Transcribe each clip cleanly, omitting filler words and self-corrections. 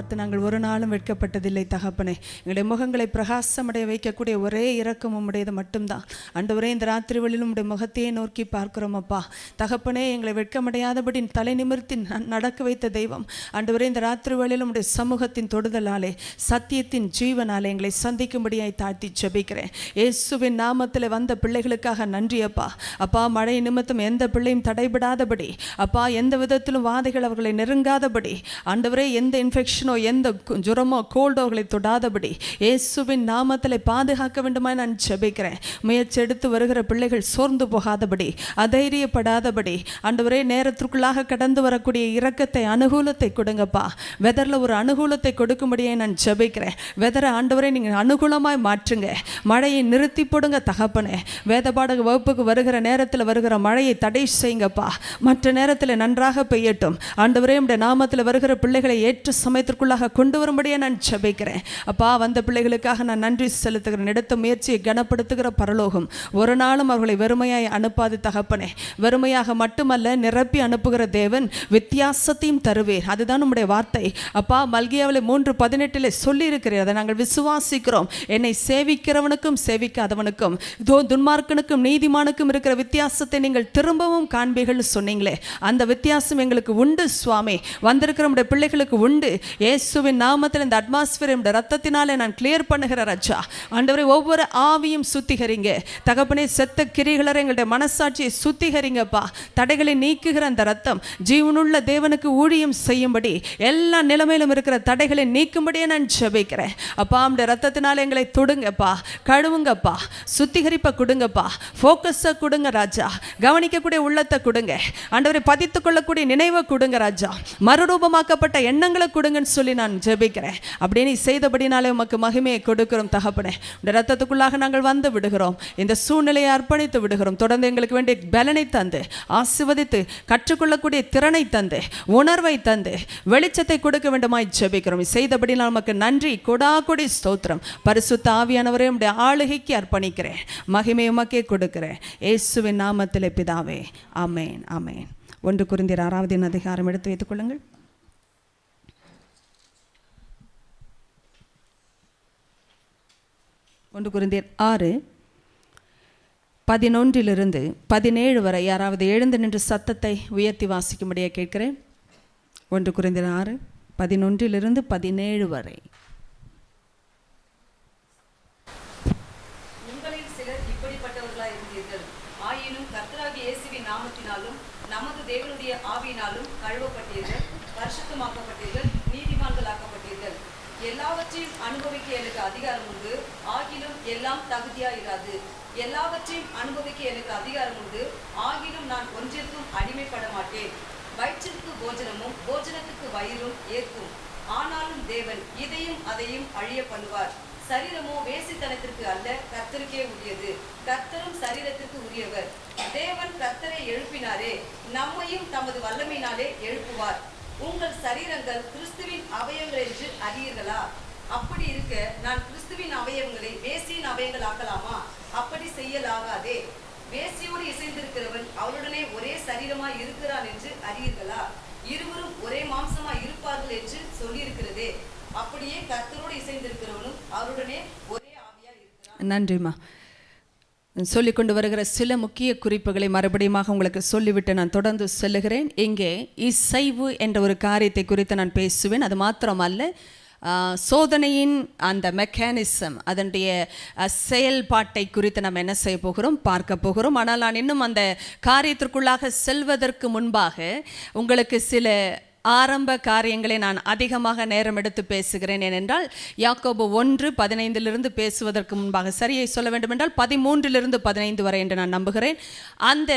பார்த்து நாங்கள் ஒரு நாளும் வெட்கப்பட்டதில்லை தகப்பனே. எங்களுடைய முகங்களை பிரகாசமடைய வைக்கக்கூடிய ஒரே இரக்கம் உம்முடையது மட்டும்தான் ஆண்டவரே. இந்த ராத்திரி வேளையிலும் உம்முடைய முகத்தையே நோக்கி பார்க்கிறோம் அப்பா தகப்பனே. எங்களை வெட்கமடையாதபடி தலை நிமிர்த்தி நடக்க வைத்த தெய்வம் ஆண்டவரே. இந்த ராத்திரி வேளையிலும் உம்முடைய சமூகத்தின் தொடுதலாலே சத்தியத்தின் ஜீவனாலே எங்களை சந்திக்கும்படியாய் தாழ்த்தி ஜெபிக்கிறேன். இயேசுவின் நாமத்தில் வந்த பிள்ளைகளுக்காக நன்றி அப்பா. அப்பா மழை நிமித்தம் எந்த பிள்ளையும் தடைபடாதபடி அப்பா, எந்த விதத்திலும் வாதைகள் அவர்களை நெருங்காதபடி ஆண்டவரே, எந்த இன்ஃபெக்ஷனோ எந்த ஜுரமோ கோல்டோ அவர்களை தொடாதபடி இயேசுவின் நாமத்தில் பாதுகாக்க வேண்டுமா நான் ஜெபிக்கிறேன். முயற்சி எடுத்து வருகிற பிள்ளைகள் சோர்ந்து போகாதபடி, அதைரியப்படாதபடி ஆண்டவரே, நேரத்திற்குள்ளாக கடந்து வரக்கூடிய இரக்கத்தை அனுகூலத்தை கொடுங்கப்பா. வெதரில் ஒரு அனுகூலத்தை கொடுக்கும்படியே நான் ஜெபிக்கிறேன். வெதரை ஆண்டவரே நீங்கள் அனுகூலமாய் மாற்றுங்க. மழையை நிறுத்தி போடுங்க தகப்பனே. வேத பாடக வகுப்புக்கு வருகிற நேரத்தில் வருகிற மழையை தடை செய்யுங்கப்பா. மற்ற நேரத்தில் நன்றாக பெய்யட்டும் ஆண்டவரே. உம்முடைய நாமத்தில் வருகிற பிள்ளைகளை ஏற்ற சமயத்திற்குள்ளாக கொண்டு வரும்படியே நான் ஜெபிக்கிறேன் அப்பா. வந்த பிள்ளைகளுக்காக நான் நன்றி செலுத்துகிறேன். எடுத்த முயற்சியை கனப்படுத்துகிற பரலோகம் ஒரு நாளும் அவர்களை வெறுமையாய் அனுப்பாது தகப்பனே. வெறுமையாக மட்டுமல்ல, நிரப்பி அனுப்புகிற தேவன் வித்தியாசத்தையும் தருவேன். அதுதான் உம்முடைய வார்த்தை அப்பா. மல்கியாவில் 3:18 சொல்லி இருக்கிறேன். அதை நாங்கள் விசுவாசிக்கிறோம். என்னை சேவிக்கிறவனுக்கும் சேவிக்காதவனுக்கும், துன்மார்க்கனுக்கும் நீதிமானுக்கும் இருக்கிற வித்தியாசத்தை நீங்கள் திரும்பவும் காண்பீர்கள் சொன்னீங்களே. அந்த வித்தியாசம் எங்களுக்கு உண்டு சுவாமி. வந்திருக்கிற நம்முடைய பிள்ளைகளுக்கு உண்டு. இயேசுவின் நாமத்தில் இந்த அட்மாஸ்பியர் இந்த ரத்தத்தினாலே நான் கிளியர் பண்ணுகிற ராஜா ஆண்டவரே. ஒவ்வொரு ஆவியும் சுத்திகரிங்க தகப்பனே. செத்த கிரிகளரை எங்களுடைய மனசாட்சியை சுத்திகரிங்கப்பா. தடைகளை நீக்குகிற அந்த ரத்தம் ஜீவனுள்ள தேவனுக்கு ஊழியம் செய்யும்படி எல்லா நிலைமையிலும் இருக்கிற தடைகளை நீக்கும்படியே நான் ஜெபிக்கிறேன் அப்பா. நம்முடைய ரத்தத்தினால எங்களை தொடுங்கப்பா, கழுவுங்கப்பா, சுத்திகரிப்பை கொடுங்கப்பா, ஃபோக்கஸை கொடுங்க ராஜா. கவனிக்கக்கூடிய உள்ளத்தை கொடுங்க ஆண்டவரை. பதித்து கொள்ளக்கூடிய நினைவை கொடுங்க ராஜா. மறுரூபமாக்கப்பட்ட எண்ணங்களை கொடுங்கன்னு சொல்லி நான் ஜெபிக்கிறேன். அப்படியே நீ செய்தபடினாலே உமக்கு மகிமையை கொடுக்கிறோம் தகப்பனே. இந்த ரத்தத்துக்குள்ளாக நாங்கள் வந்து விடுகிறோம். இந்த சூழ்நிலையை அர்ப்பணித்து விடுகிறோம். தொடர்ந்து எங்களுக்கு வேண்டிய பலனை தந்து ஆசீர்வதித்து, கற்றுக்கொள்ளக்கூடிய திறனை தந்து, உணர்வை தந்து, வெளிச்சத்தை கொடுக்க வேண்டுமாய் ஜெபிக்கிறோம். செய்தபடினால் உமக்கு நன்றி, கொடாகொடி ஸ்தோத்திரம். பரிசுத்த ஆவியானவரே, உம்முடைய ஆளுகைக்கு அர்ப்பணிக்கிறேன். மகிமை உமக்கே கொடுக்கிறேன் இயேசுவின் நாமத்திலே பிதாவே, ஆமென், ஆமென். 1 கொரிந்தியர் 6 அதிகாரம் எடுத்து வைத்துக் கொள்ளுங்கள். 1 கொரிந்தியர் 6:11-17 வரை யாராவது எழுந்து நின்று சத்தத்தை உயர்த்தி வாசிக்கும்படியாக கேட்கிறேன். 1 கொரிந்தியர் 6:11-17 வரை. உங்களில் சிலர் இப்படிப்பட்டவர்களாய் இருந்தீர்கள். ஆயினும் கர்த்தராகிய இயேசுவின் நாமத்தினாலும் நமது தேவனுடைய ஆவியினாலும் கழுவப்பட்டீர்கள், பரிசுத்தமாக்கப்பட்டீர்கள், நீதிமான்களாக்கப்பட்டீர்கள். எல்லாவற்றையும் அனுபவிக்க எனக்கு அதிகாரம் உண்டு, ஆகிலும் எல்லாம் தகுதியாயிராது. எல்லாவற்றையும் அனுபவிக்க எனக்கு அதிகாரம் உண்டு, ஆகிலும் நான் ஒன்றிற்கும் அடிமைப்பட மாட்டேன். வயிற்றிற்கு போஜனமும் போஜனத்துக்கு வயிறும் ஏற்கும். ஆனாலும் தேவன் இதையும் அதையும் அழிய பண்ணுவார். சரீரமோ வேசித்தனத்திற்கு அல்ல, கர்த்தருக்கே உரியது. கர்த்தரும் சரீரத்திற்கு உரியவர். தேவன் கர்த்தரை எழுப்பினாரே, நம்மையும் தமது வல்லமையினாலே எழுப்புவார். உங்கள் சரீரங்கள் கிறிஸ்துவின் அவயவங்கள் என்று அறியீர்களா? அப்படி இருக்க நான் கிறிஸ்துவின் அவயவங்களை வேசியின் அவயங்கள் ஆக்கலாமா? அப்படி செய்யலாகாதே. வேசியோடு இசைந்திருக்கிறவன் அவருடனே ஒரே சரீரமாய் இருக்கிறான் என்று அறியீர்களா? இருவரும் ஒரே மாம்சமாய் இருப்பார்கள் என்று சொல்லியிருக்கிறதே. அப்படியே கர்த்தரோடு இசைந்திருக்கிறவனும் அவருடனே ஒரே ஆவியாய் இருக்கிறான். நன்றிம்மா. சொல்லிக் கொண்டு வருகிற சில முக்கிய குறிப்புகளை மறுபடியும் உங்களுக்கு சொல்லிவிட்டு நான் தொடர்ந்து செல்லுகிறேன். இங்கே இசைவு என்ற ஒரு காரியத்தை குறித்து நான் பேசுவேன். அது மாத்திரமல்ல, சோதனையின் அந்த மெக்கானிசம், அதனுடைய செயல்பாட்டை குறித்து நம்ம என்ன செய்ய போகிறோம், பார்க்க போகிறோம். ஆனால் நான் இன்னும் அந்த காரியத்திற்குள்ளாக செல்வதற்கு முன்பாக உங்களுக்கு சில ஆரம்ப காரியங்களை நான் அதிகமாக நேரம் எடுத்து பேசுகிறேன். ஏனென்றால் யாக்கோபு 1:15 பேசுவதற்கு முன்பாக, சரியை சொல்ல வேண்டும் என்றால் 13-15 வரை என்று நான் நம்புகிறேன். அந்த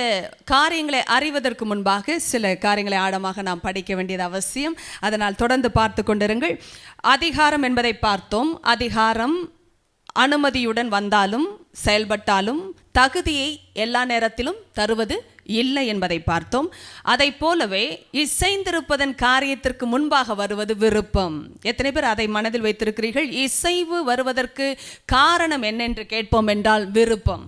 காரியங்களை அறிவதற்கு முன்பாக சில காரியங்களை ஆழமாக நாம் படிக்க வேண்டியது அவசியம். அதனால் தொடர்ந்து பார்த்து கொண்டிருங்கள். அதிகாரம் என்பதை பார்த்தோம். அதிகாரம் அனுமதியுடன் வந்தாலும் செயல்பட்டாலும் தகுதியை எல்லா நேரத்திலும் தருவது இல்லை என்பதை பார்த்தோம். அதை போலவே இசைந்திருப்பதன் காரியத்திற்கு முன்பாக வருவது விருப்பம். எத்தனை பேர் அதை மனதில் வைத்திருக்கிறீர்கள்? இசைவு வருவதற்கு காரணம் என்னென்று கேட்போம் என்றால் விருப்பம்.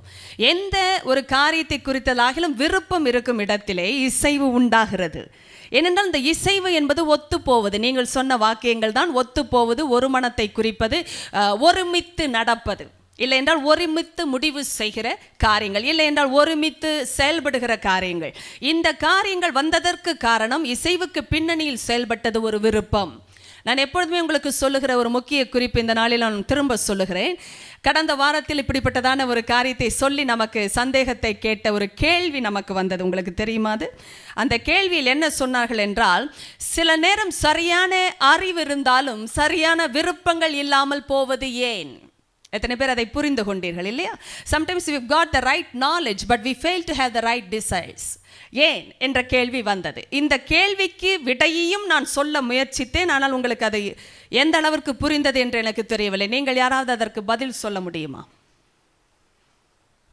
எந்த ஒரு காரியத்தை குறித்ததாகிலும் விருப்பம் இருக்கும் இடத்திலே இசைவு உண்டாகிறது. ஏனென்றால் இந்த இசைவு என்பது ஒத்து போவது, நீங்கள் சொன்ன வாக்கியங்கள் தான் ஒத்து போவது, ஒரு மனத்தை குறிப்பது, ஒருமித்து நடப்பது, இல்லை என்றால் ஒருமித்து முடிவு செய்கிற காரியங்கள், இல்லை என்றால் ஒருமித்து செயல்படுகிற காரியங்கள். இந்த காரியங்கள் வந்ததற்கு காரணம் இசைவுக்கு பின்னணியில் செயல்பட்டது ஒரு விருப்பம். நான் எப்பொழுதுமே உங்களுக்கு சொல்லுகிற ஒரு முக்கிய குறிப்பு இந்த நாளில் நான் திரும்ப சொல்லுகிறேன். கடந்த வாரத்தில் இப்படிப்பட்டதான ஒரு காரியத்தை சொல்லி நமக்கு சந்தேகத்தை கேட்ட ஒரு கேள்வி நமக்கு வந்தது. உங்களுக்கு தெரியுமா அது? அந்த கேள்வியில் என்ன சொன்னார்கள் என்றால், சில நேரம் சரியான அறிவு இருந்தாலும் சரியான விருப்பங்கள் இல்லாமல் போவது ஏன்? எத்தனை பேர் அதை புரிந்து கொண்டீர்கள் இல்லையா? Sometimes we've got the right knowledge but we fail to have the right desires. ஏன் என்ற கேள்வி வந்தது. இந்த கேள்விக்கு விடையையும் நான் சொல்ல முயற்சித்தேன். ஆனால் உங்களுக்கு அது எந்த அளவிற்கு புரிந்தது என்று எனக்கு தெரியவில்லை. நீங்கள் யாராவது அதற்கு பதில் சொல்ல முடியுமா?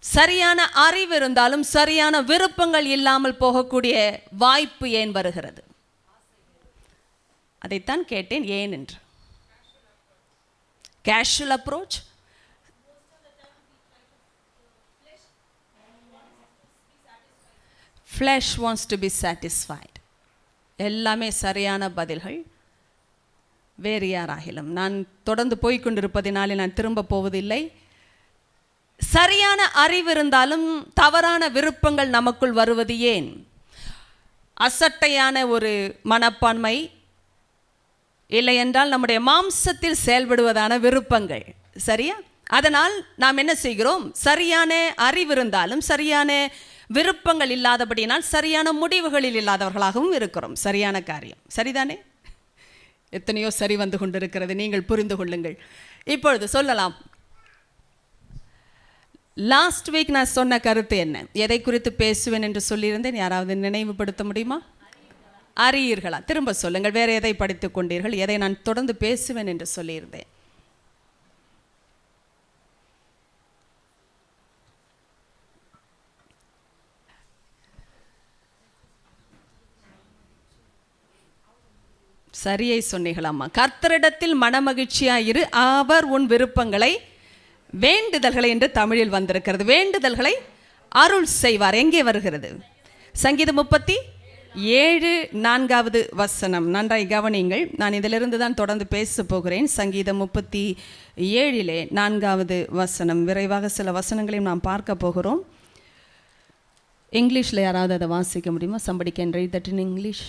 சரியான அறிவு இருந்தாலும் சரியான விருப்பங்கள் இல்லாமல் போகக்கூடிய வாய்ப்பு ஏன் வருகிறது? அதைத்தான் கேட்டேன், ஏன் என்று. Casual approach. Flesh wants to be satisfied. எல்லாமே சரியான பதில்கள். வேறு யாராகிலும் நான் தொடர்ந்து போய்கொண்டிருப்பதினாலே நான் திரும்ப போவதில்லை. சரியான அறிவு இருந்தாலும் தவறான விருப்பங்கள் நமக்குள் வருவது ஏன்? அசட்டையான ஒரு மனப்பான்மை, இல்லை என்றால் நம்முடைய மாம்சத்தில் செயல்படுவதான விருப்பங்கள். சரியா? அதனால் நாம் என்ன செய்கிறோம்? சரியான அறிவு இருந்தாலும் சரியான விருப்பங்கள் இல்லாதபடினால் சரியான முடிவுகளில் இல்லாதவர்களாகவும் இருக்கிறோம். சரியான காரியம் சரிதானே? எத்தனையோ சரி வந்து கொண்டிருக்கிறது, நீங்கள் புரிந்து கொள்ளுங்கள். இப்பொழுது சொல்லலாம், லாஸ்ட் வீக் நான் சொன்ன கருத்து என்ன? எதை குறித்து பேசுவேன் என்று சொல்லியிருந்தேன்? யாராவது நினைவுபடுத்த முடியுமா? அறியீர்களா? திரும்ப சொல்லுங்கள். வேறு எதை படித்துக் கொண்டீர்கள்? எதை நான் தொடர்ந்து பேசுவேன் என்று சொல்லியிருந்தேன்? சரியை சொன்னீங்களாம்மா. கர்த்தரிடத்தில் மனமகிழ்ச்சியாயிரு, அவர் உன் விருப்பங்களை வேண்டுதல்களை என்று தமிழில் வந்திருக்கிறது. வேண்டுதல்களை அருள் செய்வார். எங்கே வருகிறது? சங்கீதம் 37:4 நன்றாய் கவனியுங்கள். நான் இதிலிருந்து தான் தொடர்ந்து பேச போகிறேன். சங்கீதம் 37:4 விரைவாக சில வசனங்களையும் நாம் பார்க்க போகிறோம். இங்கிலீஷில் யாராவது அதை வாசிக்க முடியுமா? somebody can read that in English.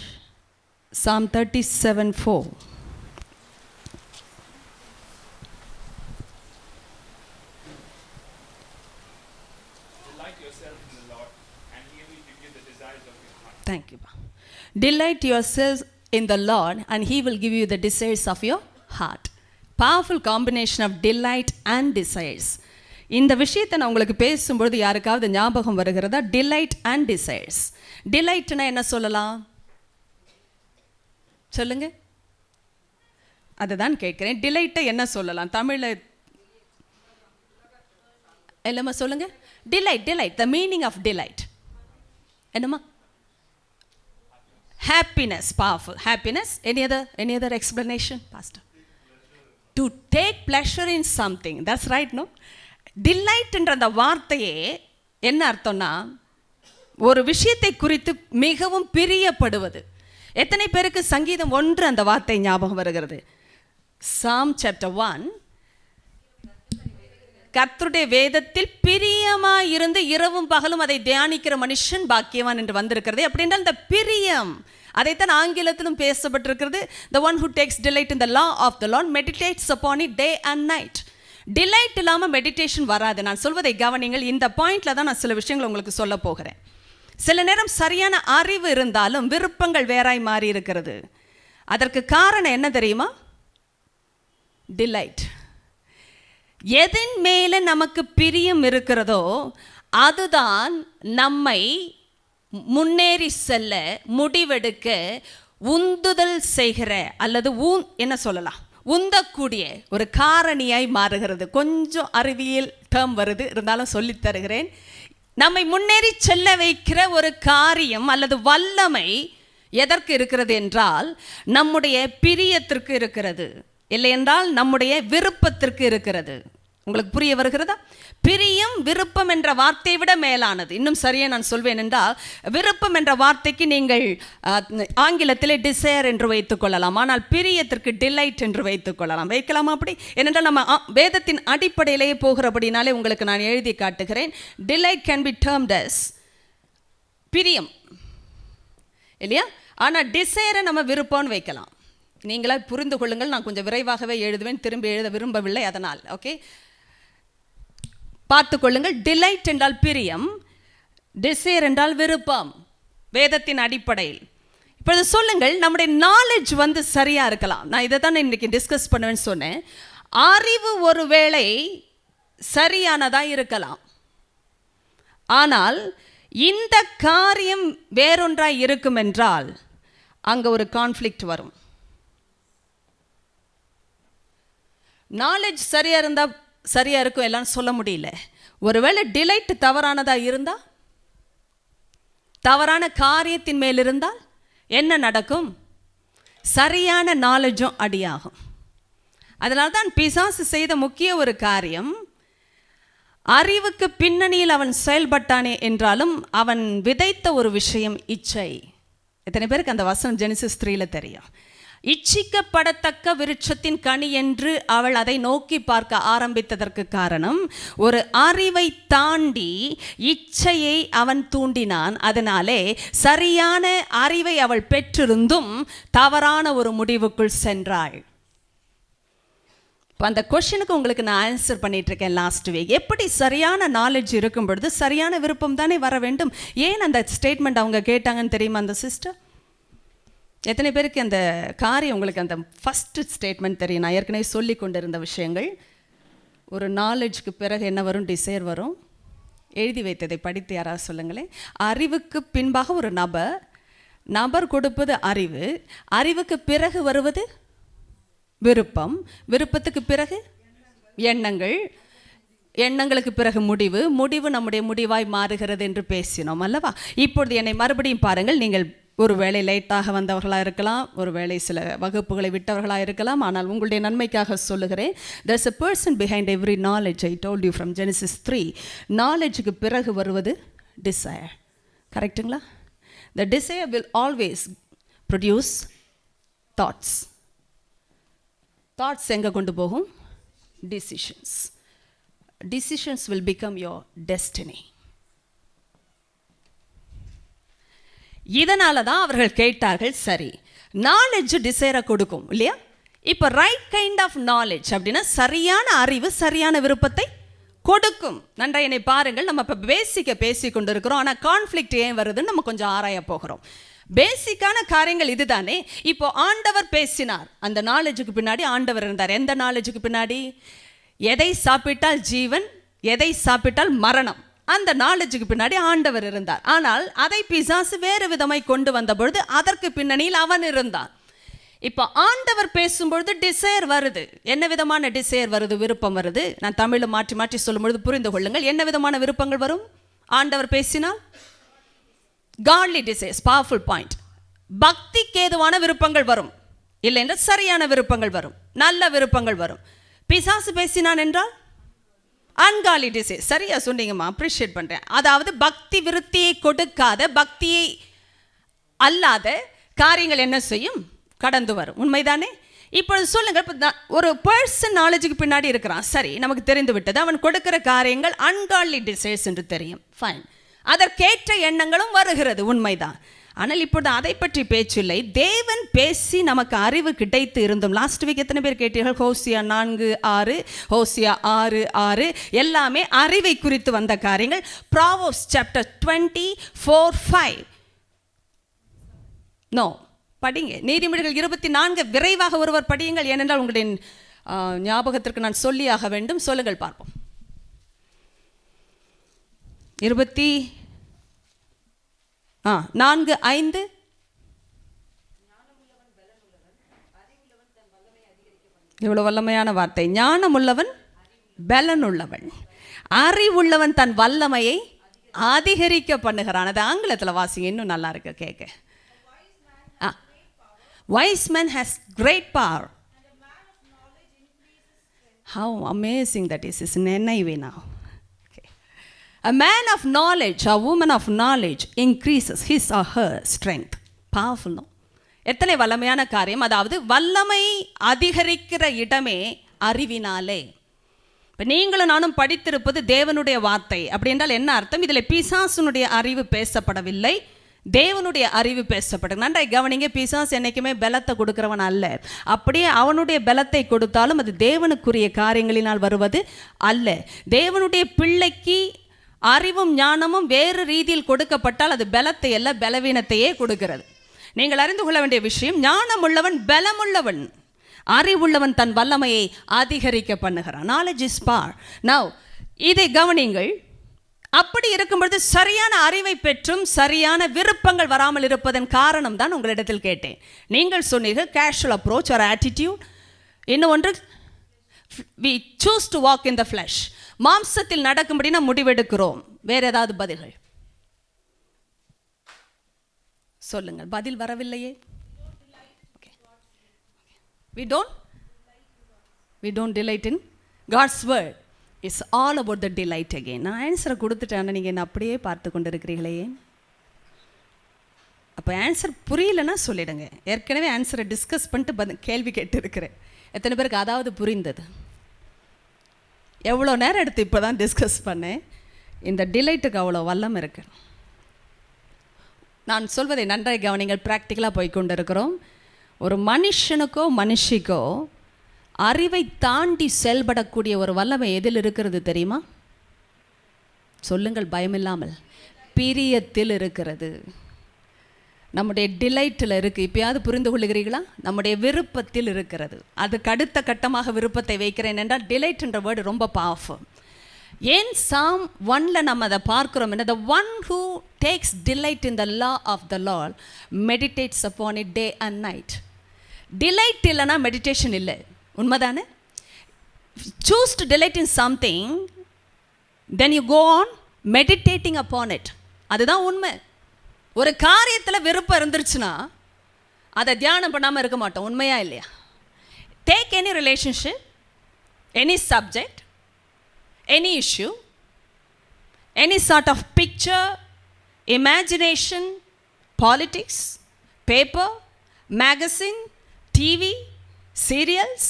Psalm 37:4. Delight yourself in the Lord, and He will give you the desires of your heart. Thank you. Delight yourselves in the Lord, and He will give you the desires of your heart. Powerful combination of delight and desires. இந்த விஷயத்தை நான் உங்களுக்கு பேசும்பொழுது யாருக்காவது ஞாபகம் வருகிறதா? delight and desires. delightனா என்ன சொல்லலாம்? சொல்லுங்க. அதுதான் கேட்கிறேன். டிலைட்டை என்ன சொல்லலாம் தமிழ்ல? எல்லாமே சொல்லுங்க. Delight. the meaning of delight என்னமா? happiness. Powerful. happiness. any other explanation, pastor? To take pleasure in something. That's right, no? delight என்ற அந்த வார்த்தையே என்ன அர்த்தம்னா, ஒரு விஷயத்தை குறித்து மிகவும் பிரியப்படுவது. எத்தனை பேருக்கு சங்கீதம் 1 அந்த வார்த்தை ஞாபகம் வருகிறது? Psalm chapter 1. கர்த்தருடைய வேதத்தில் பிரியமாயிருந்து இரவும் பகலும் அதை தியானிக்கிற மனுஷன் பாக்கியவான் என்று வந்திருக்கிறது. அப்படின்றால் இந்த பிரியம், அதைத்தான் ஆங்கிலத்திலும் பேசப்பட்டிருக்கிறது. The one who takes delight in the law of the Lord meditates upon it day and night. Delight இல்லாமல் மெடிடேஷன் வராது. நான் சொல்வதை கவனிங்கள். இந்த பாயிண்ட்ல தான் நான் சில விஷயங்கள் உங்களுக்கு சொல்ல போகிறேன். சில நேரம் சரியான அறிவு இருந்தாலும் விருப்பங்கள் வேறாய் மாறி இருக்கிறது. அதற்கு காரணம் என்ன தெரியுமா? டிலைட். எதன் மேலே நமக்கு பிரியம் இருக்கிறதோ அதுதான் நம்மை முன்னேறி செல்ல, முடிவெடுக்க உந்துதல் செய்கிற அல்லது என்ன சொல்லலாம், உந்தக்கூடிய ஒரு காரணியாய் மாறுகிறது. கொஞ்சம் அறிவியல் டேர்ம் வருது, இருந்தாலும் சொல்லித் தருகிறேன். நம்மை முன்னேறி செல்ல வைக்கிற ஒரு காரியம் அல்லது வல்லமை எதற்கு இருக்கிறது என்றால் நம்முடைய பிரியத்திற்கு இருக்கிறது, இல்லை என்றால் நம்முடைய விருப்பத்திற்கு இருக்கிறது. உங்களுக்கு புரிய வருகிறதா? பிரியம் விருப்பம் என்ற வார்த்தையை விட மேலானது. இன்னும் சரியாக நான் சொல்வேன் என்றால், விருப்பம் என்ற வார்த்தைக்கு நீங்கள் ஆங்கிலத்திலே டிசைர் என்று வைத்துக் கொள்ளலாம். ஆனால் பிரியத்திற்கு டிலைட் என்று வைத்துக் கொள்ளலாம். வைக்கலாமா அப்படி? ஏனென்றால் நம்ம வேதத்தின் அடிப்படையிலேயே போகிறபடினாலே உங்களுக்கு நான் எழுதி காட்டுகிறேன். Delight can be termed as பிரியம் இல்லையா? ஆனால் டிசைரை நம்ம விருப்பம்னு வைக்கலாம். நீங்களா புரிந்து கொள்ளுங்கள். நான் கொஞ்சம் விரைவாகவே எழுதுவேன், திரும்பி எழுத விரும்பவில்லை, அதனால் ஓகே பார்த்து கொள்ளுங்கள். டிலைட் என்றால் பிரியம், டிசைர் என்றால் விருப்பம் வேதத்தின் அடிப்படையில். இப்பொழுது சொல்லுங்கள், நம்முடைய நாலேஜ் வந்து சரியா இருக்கலாம். நான் இதை தான் இன்னைக்கு டிஸ்கஸ் பண்ணுவேன்னு சொன்னேன். அறிவு ஒருவேளை சரியானதா இருக்கலாம், ஆனால் இந்த காரியம் வேறொன்றாய் இருக்கும் என்றால் அங்க ஒரு கான்ஃப்ளிக்ட் வரும். நாலேஜ் சரியா இருந்தா சரியா இருக்கும் எல்லாம் சொல்ல முடியல. ஒருவேளை டிலைட் தவறானதா இருந்தா, தவறான காரியத்தின் மேல் இருந்தால் என்ன நடக்கும்? சரியான நாலேஜும் அடியாகும். அதனால தான் பிசாசு செய்த முக்கிய ஒரு காரியம், அறிவுக்கு பின்னணியில் அவன் செயல்பட்டானே என்றாலும் அவன் விதைத்த ஒரு விஷயம் இச்சை. எத்தனை பேருக்கு அந்த வசனம் ஜெனிசிஸ் 3ல தெரியும்? இச்சிக்கப்படத்தக்க விருட்சத்தின் கனி என்று அவள் அதை நோக்கி பார்க்க ஆரம்பித்ததற்கு காரணம், ஒரு அறிவை தாண்டி இச்சையை அவன் தூண்டினான். அதனாலே சரியான அறிவை அவள் பெற்றிருந்தும் தவறான ஒரு முடிவுக்குள் சென்றாள். இப்போ அந்த கொஸ்டினுக்கு உங்களுக்கு நான் ஆன்சர் பண்ணிட்டு இருக்கேன் லாஸ்ட் வீக். எப்படி சரியான நாலேஜ் இருக்கும் பொழுது சரியான விருப்பம் தானே வர வேண்டும். ஏன் அந்த ஸ்டேட்மெண்ட் அவங்க கேட்டாங்கன்னு தெரியுமா அந்த சிஸ்டர்? எத்தனை பேருக்கு அந்த காரியம் உங்களுக்கு அந்த ஃபஸ்ட்டு ஸ்டேட்மெண்ட் தெரியும்? நான் ஏற்கனவே சொல்லி கொண்டிருந்த விஷயங்கள். ஒரு நாலேஜுக்கு பிறகு என்ன வரும்? டிசைர் வரும். எழுதி வைத்ததை படித்து யாராவது சொல்லுங்களேன். அறிவுக்கு பின்பாக ஒரு நபர் கொடுப்பது அறிவு, அறிவுக்கு பிறகு வருவது விருப்பம், விருப்பத்துக்கு பிறகு எண்ணங்கள், எண்ணங்களுக்கு பிறகு முடிவு நம்முடைய முடிவாய் மாறுகிறது என்று பேசினோம் அல்லவா? இப்பொழுது என்னை மறுபடியும் பாருங்கள். நீங்கள் ஒருவேளை லேட்டாக வந்தவர்களாக இருக்கலாம், ஒருவேளை சில வகுப்புகளை விட்டவர்களாக இருக்கலாம், ஆனால் உங்களுடைய நன்மைக்காக சொல்லுகிறேன். there's a person behind every knowledge. I told you from Genesis 3. நாலேஜுக்கு பிறகு வருவது desire. கரெக்டுங்களா? the desire will always produce thoughts. thoughts எங்கே கொண்டு போகும்? decisions will become your destiny. இதனால தான் அவர்கள் கேட்டார்கள். சரி, நாலேஜ் டிசைரை கொடுக்கும் இல்லையா? இப்போ ரைட் கைண்ட் ஆஃப் நாலேஜ் அப்படின்னா சரியான அறிவு சரியான விருப்பத்தை கொடுக்கும். நன்றாக என்னை பாருங்கள். நம்ம இப்போ பேசிக்கை பேசி கொண்டு இருக்கிறோம், ஆனால் கான்ஃப்ளிக்ட் ஏன் வருதுன்னு நம்ம கொஞ்சம் ஆராய போகிறோம். பேசிக்கான காரியங்கள் இதுதானே. இப்போ ஆண்டவர் பேசினார், அந்த நாலேஜுக்கு பின்னாடி ஆண்டவர் இருந்தார். எந்த நாலேஜுக்கு பின்னாடி? எதை சாப்பிட்டால் ஜீவன், எதை சாப்பிட்டால் மரணம், அந்த நாலேஜுக்கு பின்னாடி ஆண்டவர் இருந்தார். ஆனால் அதை பிசாசு வேறு விதமாய் கொண்டு வந்த பொழுது அதற்கு பின்னணியில் அவன் இருந்தான். இப்போ ஆண்டவர் பேசும்பொழுது டிசைர் வருது. என்ன விதமான டிசைர் வருது? விருப்பம் வருது. நான் தமிழ் மாற்றி மாற்றி சொல்லும்பொழுது புரிந்து கொள்ளுங்கள். என்ன விதமான விருப்பங்கள் வரும் ஆண்டவர் பேசினால்? காட்லி டிசைர்ஸ், பவர்ஃபுல் பாயிண்ட். பக்திக்கு ஏதுவான விருப்பங்கள் வரும், இல்லை என்றால் சரியான விருப்பங்கள் வரும், நல்ல விருப்பங்கள் வரும். பிசாசு பேசினான் என்றால் அன்காலி டிசைர். சரியா சொன்னீங்கம்மா, அப்ரிஷியேட் பண்ணுறேன். அதாவது பக்தி விருத்தியை கொடுக்காத, பக்தியை அல்லாத காரியங்கள் என்ன செய்யும்? கடந்து வரும். உண்மைதானே? இப்பொழுது சொல்லுங்க, ஒரு பர்சன் நாலேஜுக்கு பின்னாடி இருக்கிறான், சரி, நமக்கு தெரிந்து விட்டது. அவன் கொடுக்கிற காரியங்கள் அன்காலி டிசைர்ஸ் என்று தெரியும், ஃபைன். அதற்கேற்ற எண்ணங்களும் வருகிறது, உண்மைதான். ஆனால் இப்பொழுது அதை பற்றி பேச்சில்லை. தேவன் பேசி நமக்கு அறிவு கிடைத்து இருந்தும், லாஸ்ட் வீக் எத்தனை பேர் கேட்டீர்கள்? ஹோசியா 4:6, ஹோசியா 6:6 எல்லாமே அறிவை குறித்து வந்த காரியங்கள். ப்ராவர்ப்ஸ் சாப்டர் 20:4-5 நோ படிங்க. நீதிமொழிகள் 24 விரைவாக ஒருவர் படியுங்கள், ஏனென்றால் உங்களுடைய ஞாபகத்திற்கு நான் சொல்லியாக வேண்டும். சொல்லுங்கள் பார்ப்போம். 4:5 இவ்வளவு வல்லமையான வார்த்தை. ஞானமுள்ளவன் பலனுள்ளவன், அறிவுள்ளவன் தன் வல்லமையை அதிகரிக்க பண்ணுகிறான். அது ஆங்கிலத்தில் வாசிங்க, இன்னும் நல்லா இருக்கு கேட்க. Wise man has great power. How amazing that is. It's in NIV now. Okay. A man of knowledge, a woman of knowledge increases his or her strength. Powerful, no? எத்தனை வல்லமையான காரியம். அதாவது வல்லமை அதிகரிக்கிற இடமே அறிவினாலே. இப்போ நீங்களும் நானும் படித்திருப்பது தேவனுடைய வார்த்தை. அப்படி என்றால் என்ன அர்த்தம்? இதில் பிசாசுனுடைய அறிவு பேசப்படவில்லை, தேவனுடைய அறிவு பேசப்படும். நன்றாய் கவனிங்க. பிசாசு என்னைக்குமே பலத்தை கொடுக்கிறவன் அல்ல. அப்படியே அவனுடைய பலத்தை கொடுத்தாலும் அது தேவனுக்குரிய காரியங்களினால் வருவது அல்ல. தேவனுடைய பிள்ளைக்கு அறிவும் ஞானமும் வேறு ரீதியில் கொடுக்கப்பட்டால் அது பலத்தை அல்ல, பலவீனத்தையே கொடுக்கிறது. நீங்கள் அறிந்து கொள்ள வேண்டிய விஷயம், ஞானம் உள்ளவன் பலமுள்ளவன், அறிவுள்ளவன் தன் வல்லமையை அதிகரிக்க பண்ணுகிறான். Knowledge is power. நவ் இதை கவனிங்கள். அப்படி இருக்கும் பொழுது சரியான அறிவை பெற்றும் சரியான விருப்பங்கள் வராமல் இருப்பதன் காரணம் தான் உங்களிடத்தில் கேட்டேன். நீங்கள் சொன்னீர்கள் கேஷுவல் அப்ரோச் ஆர் ஆட்டிடியூட். இன்னும் ஒன்று, we choose to walk in the flesh. மாம்சத்தில் நடக்கும்படி நாம் முடிவெடுக்கிறோம். வேற ஏதாவது பதில்கள் சொல்லுங்கள். பதில் வரவில்லையே. We don't delight in God's word. It's all about the delight again. நான் ஆன்சரை கொடுத்துட்டேன், நீங்கள் என்ன அப்படியே பார்த்து கொண்டு இருக்கிறீங்களே. அப்போ ஆன்சர் புரியலன்னா சொல்லிடுங்க. ஏற்கனவே ஆன்சரை டிஸ்கஸ் பண்ணிட்டு கேள்வி கேட்டு இருக்கிறேன். எத்தனை பேருக்கு அதாவது புரிந்தது? எவ்வளோ நேரம் எடுத்து இப்போ தான் டிஸ்கஸ் பண்ணேன். இந்த டிலைட்டுக்கு அவ்வளோ வல்லம் இருக்கு. நான் சொல்வதை நன்றாய் கவனிங்கள். ப்ராக்டிக்கலாக போய் கொண்டு இருக்கிறோம். ஒரு மனுஷனுக்கோ மனுஷிக்கோ அறிவை தாண்டி செயல்படக்கூடிய ஒரு வல்லமை எதில் இருக்கிறது தெரியுமா? சொல்லுங்கள் பயமில்லாமல். பிரியத்தில் இருக்கிறது. நம்முடைய டிலைட்டில் இருக்குது. இப்போயாவது புரிந்து கொள்ளுகிறீர்களா? நம்முடைய விருப்பத்தில் இருக்கிறது. அதுக்கு அடுத்த கட்டமாக விருப்பத்தை வைக்கிறேன் என்றால் டிலைட்ன்ற வேர்டு ரொம்ப பவர்ஃபுல். ஏன் சாம் 1ல் நம்ம அதை பார்க்கிறோம். the one who takes delight in the law of the Lord meditates upon it day and night. Delight இல்லைன்னா மெடிடேஷன் இல்லை. உண்மைதானே? choose to delight in something, then you go on meditating upon it. அதுதான் உண்மை. ஒரு காரியத்தில் விருப்பம் இருந்துருச்சுன்னா அதை தியானம் பண்ணாமல் இருக்க மாட்டோம். உண்மையா இல்லையா? Take any relationship, any subject, any issue, any sort of picture, imagination, politics, paper, magazine, TV, serials,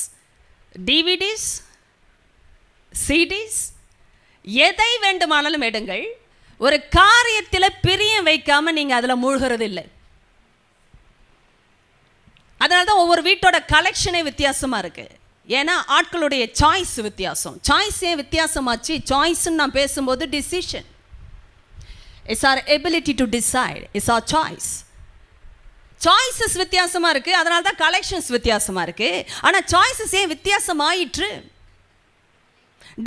DVDs, CDs, எதை வேண்டுமானாலும் எடுங்கள். ஒரு காரியத்தில் பிரியம் வைக்காமல் நீங்கள் அதில் மூழ்கிறது இல்லை. அதனால தான் ஒவ்வொரு வீட்டோட கலெக்ஷனே வித்தியாசமாக இருக்குது. ஏன்னா ஆட்களுடைய சாய்ஸ் வித்தியாசம். சாய்ஸ் ஏன் வித்தியாசமாச்சு? சாய்ஸ்ன்னு நான் பேசும்போது decision. It's our ability to decide. It's our choice. Choices வித்தியாசமாக இருக்குது. அதனால தான் கலெக்ஷன்ஸ் வித்தியாசமாக இருக்குது. ஆனால் சாய்ஸஸ் ஏன் வித்தியாசமாயிற்று?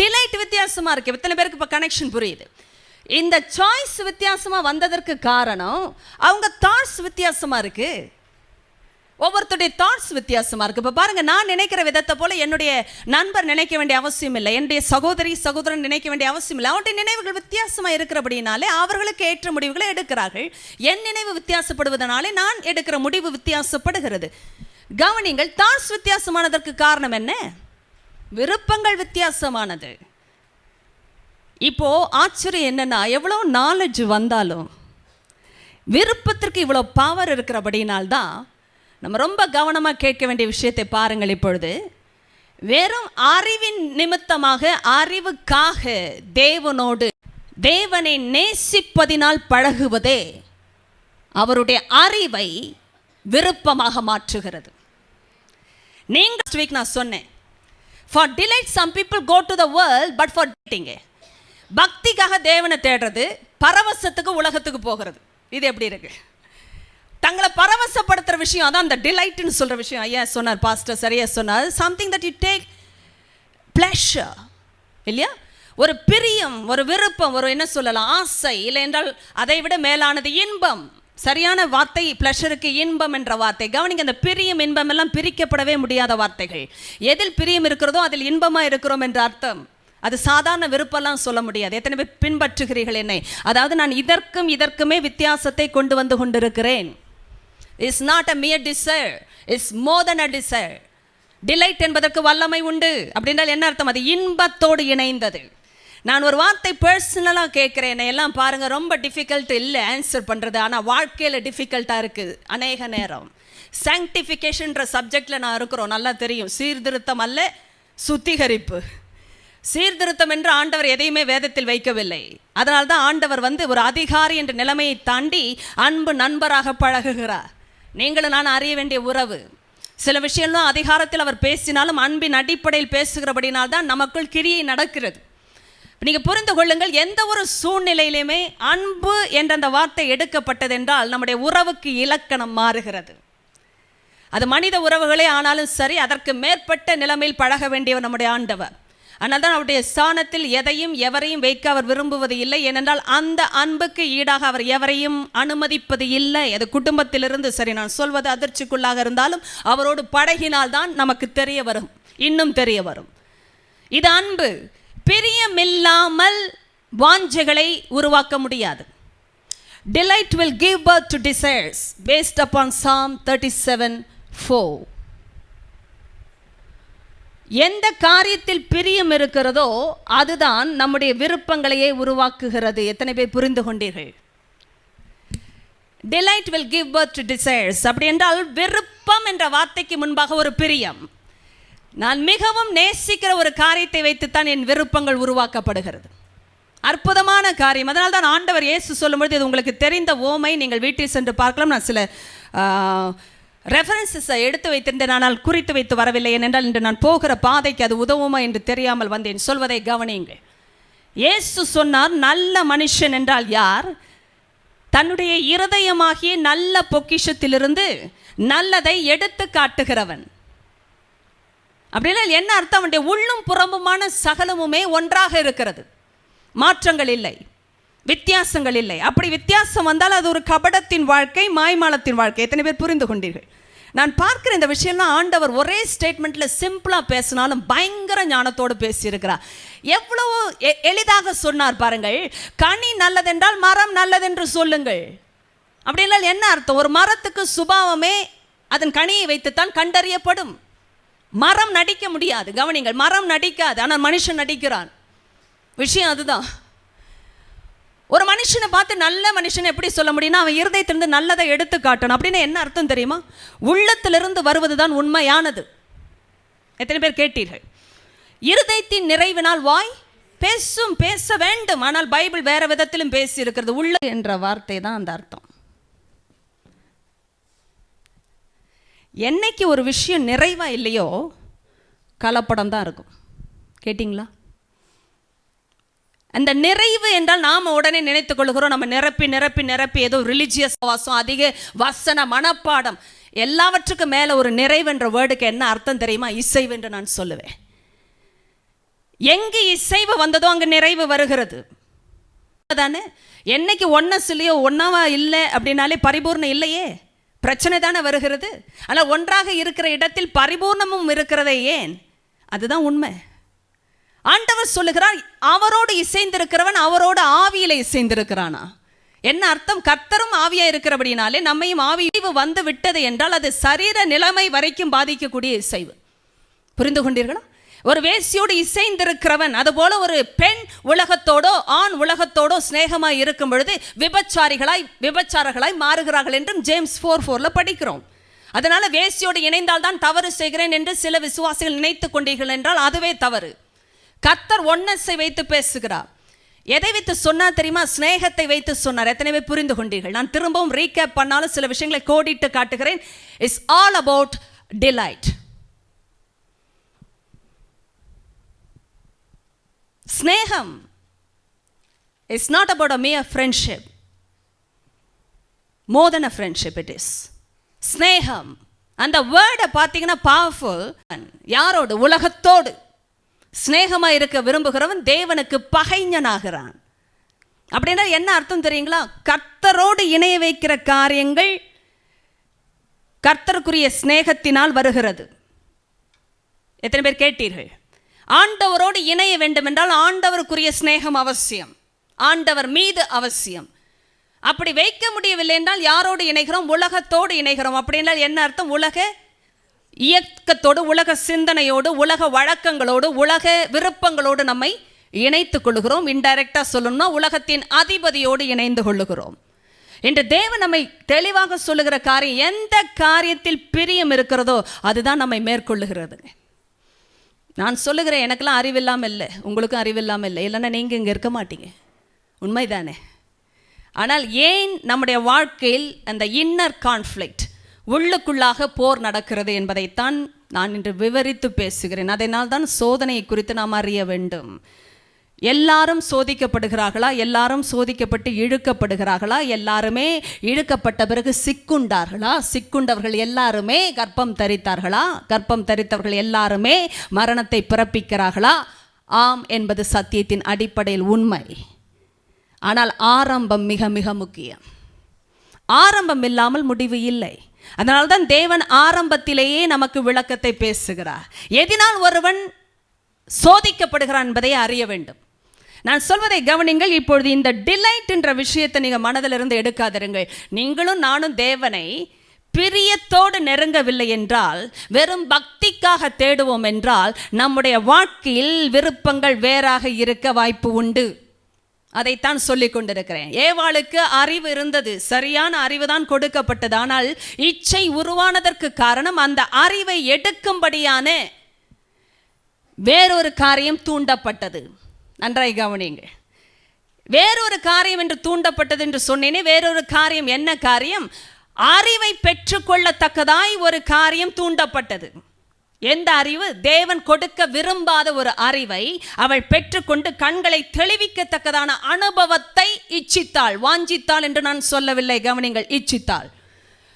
டிலைட் வித்தியாசமாக இருக்குது. எத்தனை பேருக்கு இப்போ கனெக்ஷன் புரியுது? இந்த சாய்ஸ் வித்தியாசமாக வந்ததற்கு காரணம் அவங்க தாட்ஸ் வித்தியாசமாக இருக்குது. ஒவ்வொருத்தருடைய தாட்ஸ் வித்தியாசமாக இருக்குது. இப்போ பாருங்கள், நான் நினைக்கிற விதத்தை போல் என்னுடைய நண்பர் நினைக்க வேண்டிய அவசியம் இல்லை. என்னுடைய சகோதரன் நினைக்க வேண்டிய அவசியம் இல்லை. அவருடைய நினைவுகள் வித்தியாசமாக இருக்கிறபடினாலே அவர்களுக்கு ஏற்ற முடிவுகளை எடுக்கிறார்கள். என் நினைவு வித்தியாசப்படுவதனாலே நான் எடுக்கிற முடிவு வித்தியாசப்படுகிறது. கவனிங்கள், தாட்ஸ் வித்தியாசமானதற்கு காரணம் என்ன? விருப்பங்கள் வித்தியாசமானது. இப்போது ஆச்சரியம் என்னென்னா, எவ்வளோ நாலேஜ் வந்தாலும் விருப்பத்திற்கு இவ்வளோ பவர் இருக்கிறபடினால்தான் நம்ம ரொம்ப கவனமாக கேட்க வேண்டிய விஷயத்தை பாருங்கள். இப்பொழுது வெறும் அறிவின் நிமித்தமாக, அறிவுக்காக தேவனை நேசிப்பதினால் பழகுவதே அவருடைய அறிவை விருப்பமாக மாற்றுகிறது. நீங்கள் நான் சொன்னேன், for delight some people go to the world, but for delighting, பக்திக்காக தேவனை தேடுறது, பரவசத்துக்கு உலகத்துக்கு போகிறது. இது எப்படி இருக்கு? தங்களை பரவசப்படுத்துகிற விஷயம் அதான் அந்த டிலைட்னு சொல்கிற விஷயம். ஐயா சொன்னார், பாஸ்டர் சரியா சொன்னார். Something that you take pleasure, இல்லையா? ஒரு பிரியம், ஒரு விருப்பம், ஒரு என்ன சொல்லலாம், ஆசை, இல்லை என்றால் அதை விட மேலானது இன்பம். சரியான வார்த்தை ப்ளஷருக்கு இன்பம் என்ற வார்த்தை. கவனிங்க, அந்த பிரியம் இன்பம் எல்லாம் பிரிக்கப்படவே முடியாத வார்த்தைகள். எதில் பிரியம் இருக்கிறதோ அதில் இன்பமாக இருக்கிறோம் என்ற அர்த்தம். அது சாதாரண விருப்பம்லாம் சொல்ல முடியாது. எத்தனை பேர் பின்பற்றுகிறீர்கள் என்னை? அதாவது நான் இதற்குமே வித்தியாசத்தை கொண்டு வந்து கொண்டிருக்கிறேன். It's not a mere desire. It's more than a desire. Delight என்பதற்கு வல்லமை உண்டு அப்படின்றால் என்ன அர்த்தம்? அது இன்பத்தோடு இணைந்தது. நான் ஒரு வார்த்தை பர்சனலாக கேட்குறேன், என்னை எல்லாம் பாருங்கள் ரொம்ப டிஃபிகல்ட் இல்லை ஆன்சர் பண்ணுறது, ஆனால் வாழ்க்கையில் டிஃபிகல்ட்டாக இருக்குது அநேக நேரம். சாங்டிஃபிகேஷன்ற சப்ஜெக்டில் நான் இருக்கிறோம், நல்லா தெரியும். சீர்திருத்தம் அல்ல, சுத்திகரிப்பு. சீர்திருத்தம் என்று ஆண்டவர் எதையுமே வேதத்தில் வைக்கவில்லை. அதனால்தான் ஆண்டவர் ஒரு அதிகாரி என்ற நிலைமையை தாண்டி அன்பு நண்பராக பழகுகிறார். நீங்களும் நான் அறிய வேண்டிய உறவு. சில விஷயம்லாம் அதிகாரத்தில் அவர் பேசினாலும் அன்பின் அடிப்படையில் பேசுகிறபடினால்தான் நமக்குள் கிரியை நடக்கிறது. நீங்கள் புரிந்து கொள்ளுங்கள், எந்த ஒரு சூழ்நிலையிலுமே அன்பு என்ற அந்த வார்த்தை எடுக்கப்பட்டது என்றால் நம்முடைய உறவுக்கு இலக்கணம் மாறுகிறது. அது மனித உறவுகளே ஆனாலும் சரி, அதற்கு மேற்பட்ட நிலைமையில் பழக வேண்டியவர் நம்முடைய ஆண்டவர். ஆனால் தான் அவருடைய ஸ்தானத்தில் எதையும் எவரையும் வைக்க அவர் விரும்புவது இல்லை. ஏனென்றால் அந்த அன்புக்கு ஈடாக அவர் எவரையும் அனுமதிப்பது இல்லை. அது குடும்பத்திலிருந்து சரி, நான் சொல்வது அதிர்ச்சிக்குள்ளாக இருந்தாலும் அவரோடு பழகினால்தான் நமக்கு தெரிய வரும், இன்னும் தெரிய வரும். இது அன்பு. பிரியமில்லாமல் வாஞ்சைகளை உருவாக்க முடியாது. Delight will give birth to desires based upon Psalm 37:4. எந்த காரியத்தில் பிரியம் இருக்கிறதோ அதுதான் நம்முடைய விருப்பங்களையே உருவாக்குகிறது. எத்தனை பேர் புரிந்து கொண்டீர்கள்? Delight will give birth to desires. அப்படி என்றால் விருப்பம் என்ற வார்த்தைக்கு முன்பாக ஒரு பிரியம். நான் மிகவும் நேசிக்கிற ஒரு காரியத்தை வைத்துத்தான் என் விருப்பங்கள் உருவாக்கப்படுகிறது. அற்புதமான காரியம். அதனால் தான் ஆண்டவர் இயேசு சொல்லும்பொழுது, இது உங்களுக்கு தெரிந்த ஓமை, நீங்கள் வீட்டில் சென்று பார்க்கலாம். நான் சில ரெஃபரன்சஸை எடுத்து வைத்திருந்தேன், ஆனால் குறித்து வைத்து வரவில்லை. ஏனென்றால் இன்று நான் போகிற பாதைக்கு அது உதவுமா என்று தெரியாமல் வந்தேன். சொல்வதை கவனியுங்கள். இயேசு சொன்னார், நல்ல மனுஷன் என்றால் யார்? தன்னுடைய இருதயமாகிய நல்ல பொக்கிஷத்திலிருந்து நல்லதை எடுத்து காட்டுகிறவன். அப்படின்னா என்ன அர்த்தம்? அவனுடைய உள்ளும் புறம்புமான சகலமுமே ஒன்றாக இருக்கிறது, மாற்றங்கள் இல்லை, வித்தியாசங்கள் இல்லை. அப்படி வித்தியாசம் வந்தால் அது ஒரு கபடத்தின் வாழ்க்கை, மாய்மாலத்தின் வாழ்க்கை. எத்தனை பேர் புரிந்து கொண்டீர்கள்? நான் பார்க்குற இந்த விஷயம்லாம் ஆண்டவர் ஒரே ஸ்டேட்மெண்ட்டில் சிம்பிளாக பேசினாலும் பயங்கர ஞானத்தோடு பேசியிருக்கிறார். எவ்வளவு எளிதாக சொன்னார் பாருங்கள். கனி நல்லதென்றால் மரம் நல்லதென்று சொல்லுங்கள். அப்படின்னால் என்ன அர்த்தம்? ஒரு மரத்துக்கு சுபாவமே அதன் கனியை வைத்துத்தான் கண்டறியப்படும். மரம் நடிக்க முடியாது. கவனிங்கள், மரம் நடிக்காது, ஆனால் மனுஷன் நடிக்கிறான். விஷயம் அதுதான். ஒரு மனுஷனை பார்த்து நல்ல மனுஷன் எப்படி சொல்ல முடியும்னா, அவன் இருதயத்திலிருந்து நல்லதை எடுத்து காட்டணும். அப்படின்னு என்ன அர்த்தம் தெரியுமா? உள்ளத்திலிருந்து வருவதுதான் உண்மையானது. எத்தனை பேர் கேட்டீர்கள்? இருதயத்தின் நிறைவினால் வாய் பேசும், பேச வேண்டும். ஆனால் பைபிள் வேற விதத்திலும் பேசி இருக்கிறது. உள்ள என்ற வார்த்தை தான் அந்த அர்த்தம். என்னைக்கு ஒரு விஷயம் நிறைவா இல்லையோ கலப்படம் தான் இருக்கும். கேட்டிங்களா? அந்த நிறைவு என்றால் நாம் உடனே நினைத்துக் கொள்கிறோம், நம்ம நிரப்பி நிரப்பி நிரப்பி ஏதோ ரிலிஜியஸ் வாசம், அதிக வசன, மனப்பாடம், எல்லாவற்றுக்கும் மேலே ஒரு நிறைவு என்ற வேர்டுக்கு என்ன அர்த்தம் தெரியுமா? இசைவு என்று நான் சொல்லுவேன். எங்கு இசைவு வந்ததோ அங்கு நிறைவு வருகிறது தானே. என்னைக்கு ஒன்னஸ் இல்லையோ, ஒன்னாவா இல்லை அப்படின்னாலே பரிபூர்ணம் இல்லையே, பிரச்சனை தானே வருகிறது. ஆனால் ஒன்றாக இருக்கிற இடத்தில் பரிபூர்ணமும் இருக்கிறதே ஏன்? அதுதான் உண்மை. ஆண்டவர் சொல்லுகிறார், அவரோடு இசைந்திருக்கிறவன் அவரோடு ஆவியில இசைந்திருக்கிறானா. என்ன அர்த்தம்? கர்த்தரும் ஆவியா இருக்கிறபடினாலே நம்மையும் ஆவி வந்து விட்டது என்றால் அது சரீர நிலைமை வரைக்கும் பாதிக்கக்கூடிய இசைவு. புரிந்து கொண்டீர்களா? ஒரு வேசியோடு இசைந்திருக்கிறவன், அதுபோல ஒரு பெண் உலகத்தோடோ ஆண் உலகத்தோடோ ஸ்நேகமாய் இருக்கும் பொழுது விபச்சாரர்களாய் மாறுகிறார்கள் என்றும் ஜேம்ஸ் 4:4 படிக்கிறோம். அதனால வேசியோடு இணைந்தால் தான் தவறு செய்கிறேன் என்று சில விசுவாசிகள் நினைத்து கொண்டீர்கள் என்றால் அதுவே தவறு. கர்த்தர் ஒன்னஸை வைத்து பேசுகிறார். எதை வைத்து சொன்னார் தெரியுமா? ஸ்நேகத்தை வைத்து சொன்னார். எத்தனை பேர் புரிந்து கொண்டீர்கள்? நான் திரும்பவும் ரீகேப் பண்ணாலும் சில விஷயங்களை கோடிட்டு காட்டுகிறேன். It's all about delight. ஸ்நேகம் is not about a mere friendship, more than a friendship it is. ஸ்நேகம் அந்த வேர்டை பார்த்தீங்கன்னா பவர்ஃபுல். யாரோடு? உலகத்தோடு ஸ்நேகமாக இருக்க விரும்புகிறவன் தேவனுக்கு பகைஞனாகிறான். அப்படின்னா என்ன அர்த்தம் தெரியுங்களா? கர்த்தரோடு இணைய வைக்கிற காரியங்கள் கர்த்தருக்குரிய ஸ்நேகத்தினால் வருகிறது. எத்தனை பேர் கேட்டீர்கள்? ஆண்டவரோடு இணைய வேண்டும் என்றால் ஆண்டவருக்குரிய ஸ்நேகம் அவசியம், ஆண்டவர் மீது அவசியம். அப்படி வைக்க முடியவில்லை என்றால் யாரோடு இணைகிறோம்? உலகத்தோடு இணைகிறோம். அப்படி என்றால் என்ன அர்த்தம்? உலக இயக்கத்தோடு, உலக சிந்தனையோடு, உலக வழக்கங்களோடு, உலக விருப்பங்களோடு நம்மை இணைத்து கொள்ளுகிறோம். இன்டைரக்டாக சொல்லணும்னா உலகத்தின் அதிபதியோடு இணைந்து கொள்ளுகிறோம். இன்று தேவன் நம்மை தெளிவாக சொல்லுகிற காரியம், எந்த காரியத்தில் பிரியம் இருக்கிறதோ அதுதான் நம்மை மேற்கொள்ளுகிறதுங்க. நான் சொல்லுகிறேன், எனக்கெல்லாம் அறிவில்லாமல் இல்லை, உங்களுக்கும் அறிவில்லாமல் இல்லை, இல்லைன்னா நீங்கள் இங்கே இருக்க மாட்டீங்க, உண்மைதானே? ஆனால் ஏன் நம்முடைய வாழ்க்கையில் அந்த இன்னர் கான்ஃப்ளிக்ட், உள்ளுக்குள்ளாக போர் நடக்கிறது என்பதைத்தான் நான் இன்று விவரித்து பேசுகிறேன். அதனால் தான் சோதனை குறித்து நாம் அறிய வேண்டும். எல்லாரும் சோதிக்கப்படுகிறார்களா? எல்லாரும் சோதிக்கப்பட்டு இழுக்கப்படுகிறார்களா? எல்லாருமே இழுக்கப்பட்ட பிறகு சிக்குண்டார்களா? சிக்குண்டவர்கள் எல்லாருமே கர்ப்பம் தரித்தார்களா? கர்ப்பம் தரித்தவர்கள் எல்லாருமே மரணத்தை பிறப்பிக்கிறார்களா? ஆம் என்பது சத்தியத்தின் அடிப்படையில் உண்மை. ஆனால் ஆரம்பம் மிக மிக முக்கியம். ஆரம்பம் இல்லாமல் முடிவு இல்லை. அதனால்தான் தேவன் ஆரம்பத்திலேயே நமக்கு விளக்கத்தை பேசுகிறார். எதனால் ஒருவன் சோதிக்கப்படுகிறான் என்பதை அறிய வேண்டும். நான் சொல்வதை கவனிங்கள். இப்பொழுது இந்த டிலைட் என்ற விஷயத்தை நீங்கள் மனதிலிருந்து எடுக்காதிருங்கள். நீங்களும் நானும் தேவனை பிரியத்தோடு நெருங்கவில்லை என்றால், வெறும் பக்திக்காக தேடுவோம் என்றால், நம்முடைய வாழ்க்கையில் விருப்பங்கள் வேறாக இருக்க வாய்ப்பு உண்டு. அதைத்தான் சொல்லிக் கொண்டிருக்கிறேன். ஏவாளுக்கு அறிவு இருந்தது, சரியான அறிவு தான் கொடுக்கப்பட்டது. ஆனால் இச்சை உருவானதற்கு காரணம் அந்த அறிவை எடுக்கும்படியான வேறொரு காரியம் தூண்டப்பட்டது. நன்றாய் கவனியுங்கள். வேறொரு காரியம் என்று தூண்டப்பட்டது என்று சொன்னேனே, வேறொரு காரியம். என்ன காரியம்? அறிவை பெற்றுக்கொள்ளத்தக்கதாய் ஒரு காரியம் தூண்டப்பட்டது. எந்த அறிவு? தேவன் கொடுக்க விரும்பாத ஒரு அறிவை அவள் பெற்றுக்கொண்டு கண்களை தெளிவிக்கத்தக்கதான அனுபவத்தை இச்சித்தாள். வாஞ்சித்தாள் என்று நான் சொல்லவில்லை, கவனிங்கள், இச்சித்தாள்.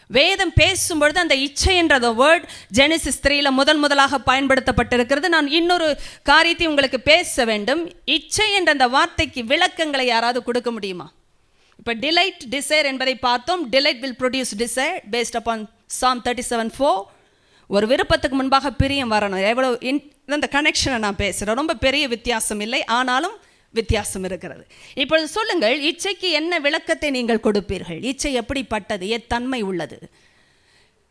வேதம் பேசும்பொழுது அந்த இச்சை என்ற வேர்ட் ஜெனிசிஸ் 3 முதலாக பயன்படுத்தப்பட்டிருக்கிறது. நான் இன்னொரு காரியத்தை உங்களுக்கு பேச வேண்டும். இச்சை என்ற அந்த வார்த்தைக்கு விளக்கங்களை யாராவது கொடுக்க முடியுமா? இப்போ டிலைட், டிசைர் என்பதை பார்த்தோம். Delight will produce desire based upon Psalm 37:4. ஒரு விருப்பத்துக்கு முன்பாக பிரியம் வரணும். எவ்வளோ இந்த கனெக்ஷனை நான் பேசுகிறேன். ரொம்ப பெரிய வித்தியாசம் இல்லை, ஆனாலும் வித்தியாசம் இருக்கிறது. இப்பொழுது சொல்லுங்கள், இச்சைக்கு என்ன விளக்கத்தை நீங்கள் கொடுப்பீர்கள்? இச்சை எப்படிப்பட்டது? எத்தன்மை உள்ளது?